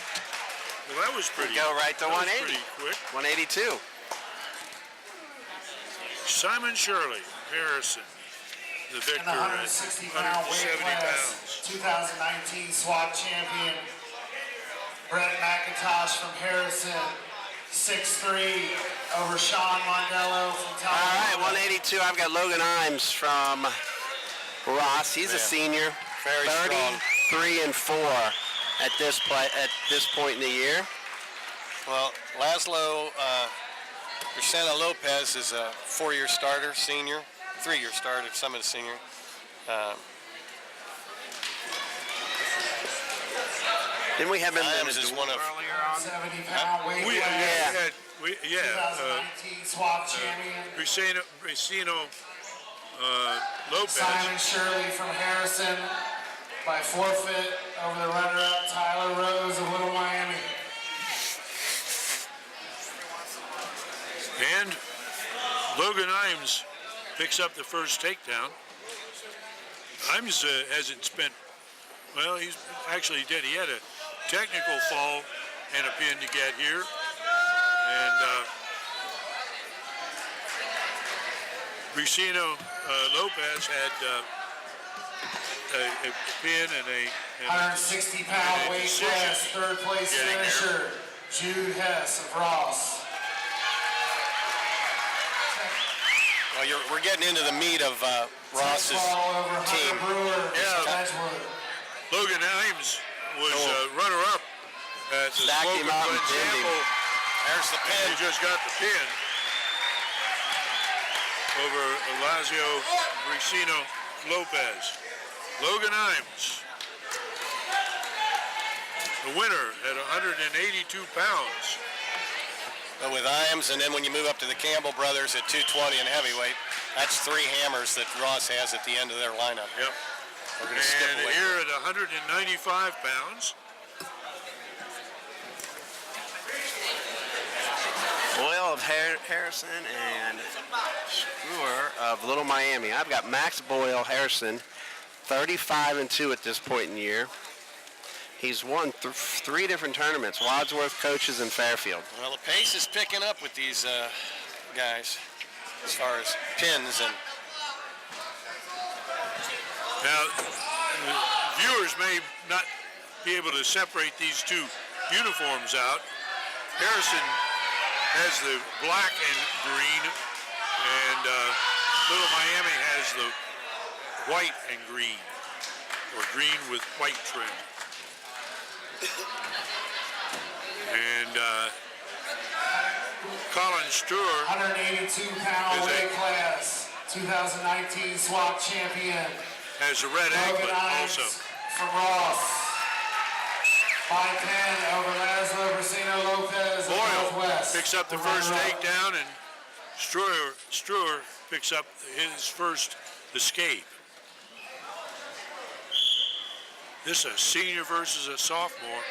Well, that was pretty. Go right to that was 180. pretty quick. 182. Simon Shirley, Harrison, the In victor the at 160-pound weight 170 class, pounds. 2019 SWAT champion Brett McIntosh from Harrison, 6'3", over Sean Mondello from All right, Talawanda. 182. I've got Logan Imes from Ross. He's a senior. Very strong. 33-4 at this point in the year. Well, Laszlo Rosana Lopez is a 4-year starter, senior, 3-year starter, some of the senior. Didn't we have him in Imes a is duel one of earlier on? 70-pound weight We class, had, 2019 SWAT champion Racino Lopez. Simon Shirley from Harrison by forfeit over the runner-up Tyler Rose of Little Miami. And Logan Imes picks up the first takedown. Imes hasn't spent, well, he did. He had a technical fall and a pin to get here. And Ricino Lopez a pin and a 160-pound and a weight decision class, third place getting there. finisher, Jude Hess of Ross. Well, we're getting into the meat of Ross's Ball over team. Hunter Brewer Yeah. of Edgewood. Logan Himes was runner-up at the Stacked Smoking him out Gun and pinned him. Sample. There's the pin. He just got the pin over Lazio Bricino Lopez. Logan Himes, the winner at 182 pounds. But with Iams, and then when you move up to the Campbell brothers at 220 and heavyweight, that's 3 hammers that Ross has at the end of their lineup. Yep. We're going to skip And away. here at 195 pounds, Boyle of Harrison and Screwer of Little Miami. I've got Max Boyle Harrison, 35-2 at this point in the year. He's won 3 different tournaments, Wadsworth, Coaches, and Fairfield. Well, the pace is picking up with these guys as far as pins. And now viewers may not be able to separate these two uniforms out. Harrison has the black and green, and Little Miami has the white and green, or green with white trim. And Colin Stewart 182-pound Is weight it? class, 2019 SWAT champion. has a red Logan anklet Ives also. from Ross. By 10 over Laszlo Bricino Lopez of Boyle Northwest. picks up the first takedown, and Struer picks up his first escape. This is a senior versus a sophomore.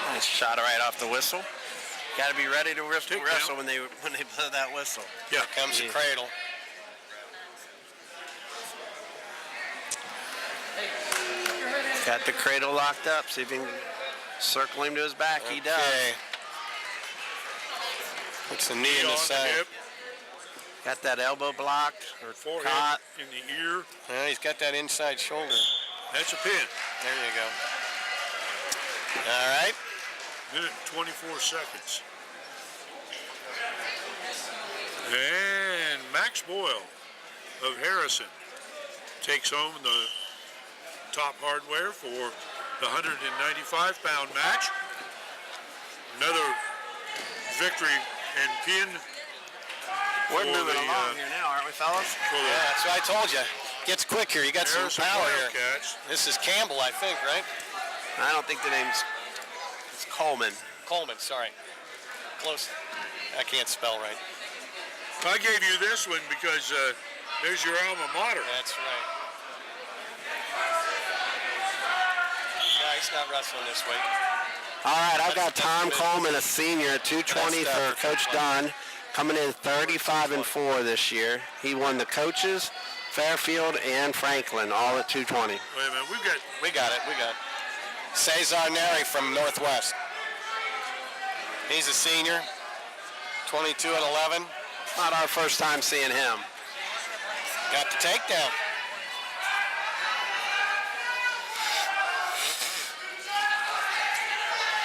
Nice shot right off the whistle. Got to be ready to wrestle Takedown. when they blow that whistle. Yeah, comes the cradle. Got the cradle locked up. See if you can circle him to his back. He does. Okay. Puts the knee in the on the side. hip, Got that elbow blocked or forehead caught. in the ear. Well, he's got that inside shoulder. That's a pin. There you go. All right. Minute 24 seconds. And Max Boyle of Harrison takes home the top hardware for the 195-pound match. Another victory and pin We're for moving the, along here now, aren't we, fellas? for Yeah, the that's what I told you. Gets quick here. You got some Harrison power here. Wildcats. This is Campbell, I think, right? I don't think the name's it's Coleman. Coleman, sorry. Close. I can't spell right. I gave you this one because there's your alma mater. That's right. No, he's not wrestling this week. All right, I've got That's Tom good. Coleman, a senior at 220 That's for Coach fun. Dunn, coming in 35-4 this year. He won the Coaches, Fairfield, and Franklin, all at 220. Wait a minute, We got it. Cesar Neri from Northwest. He's a senior, 22 and 11. Not our first time seeing him. Got the takedown.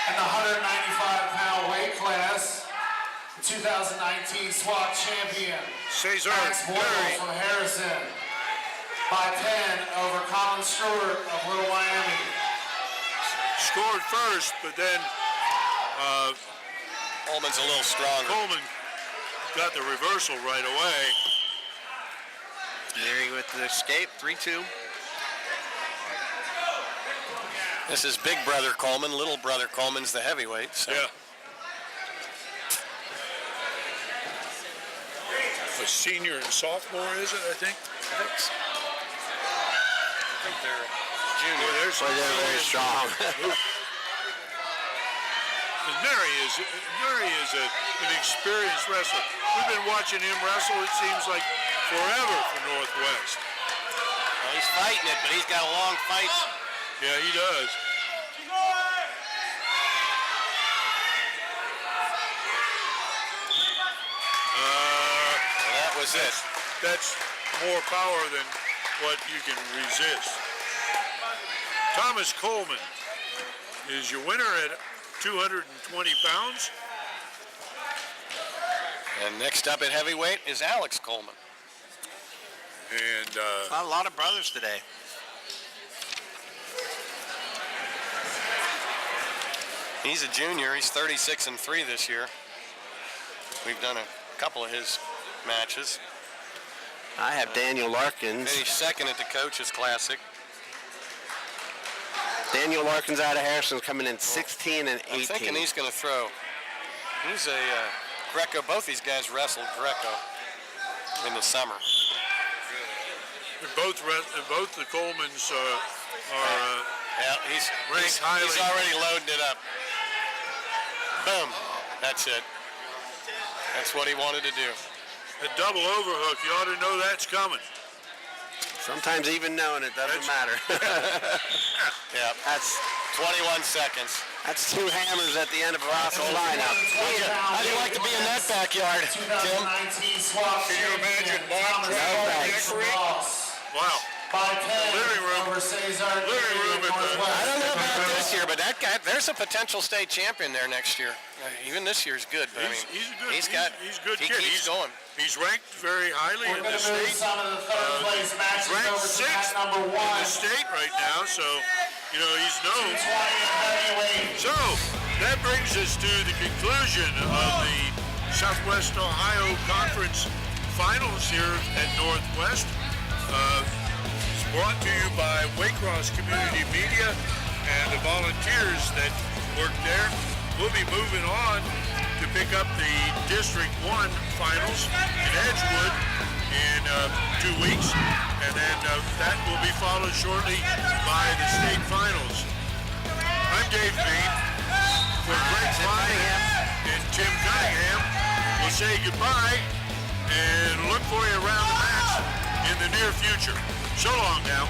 In the 195-pound weight class, the 2019 SWAT champion, Cesar Max Boyle Neri. from Harrison. By 10 over Colin Stewart of Little Miami. Scored first, but then Coleman's a little stronger. Coleman got the reversal right away. Neri with the escape, 3-2. This is big brother Coleman. Little brother Coleman's the heavyweight. So. Yeah. A senior and sophomore, is it, I think? I think they're Oh, junior. there's Boy, they're very strong. Neri is an experienced wrestler. We've been watching him wrestle, it seems like, forever for Northwest. Well, he's fighting it, but he's got a long fight. Yeah, he does. was it. That's more power than what you can resist. Thomas Coleman is your winner at 220 pounds. And next up at heavyweight is Alex Coleman. And A lot of brothers today. He's a junior. He's 36-3 this year. We've done a couple of his matches. I have Daniel Larkins. Finished second at the Coaches Classic. Daniel Larkins out of Harrison coming in 16 and 18. I'm thinking he's going to throw. He's a Greco. Both these guys wrestled Greco in the summer. both the Colemans are Yeah, he's highly. He's already loading it up. Boom. That's it. That's what he wanted to do. a double overhook. You ought to know that's coming. Sometimes even knowing it doesn't matter. Yeah. That's 21 seconds. That's two hammers at the end of Ross's lineup. How do you like to be in that backyard, Tim? 2019 SWAT Can you imagine champion, Mark Thomas Jeffrey? Ross. Wow. By 10 Living room. over Cesar Living room at the- Northwest. I don't know about this year, but that guy, there's a potential state champion there next year. Even this year's good, but I mean, He's a good. he's got, He's a good he kid. keeps going. He's ranked very highly We're in going the to move state. some of the third place matches Ranked over to sixth match number in one. the state right now, so you know he's known. 20 heavyweight. So that brings us to the conclusion of the Southwest Ohio Conference Finals here at Northwest. It's brought to you by Waycross Community Media and the volunteers that work there. We'll be moving on to pick up the District 1 Finals in Edgewood in 2 weeks, and then that will be followed shortly by the state finals. I'm Dave Payne. For Greg Klein and Tim Cunningham, we'll say goodbye and look for you around the match in the near future. So long now.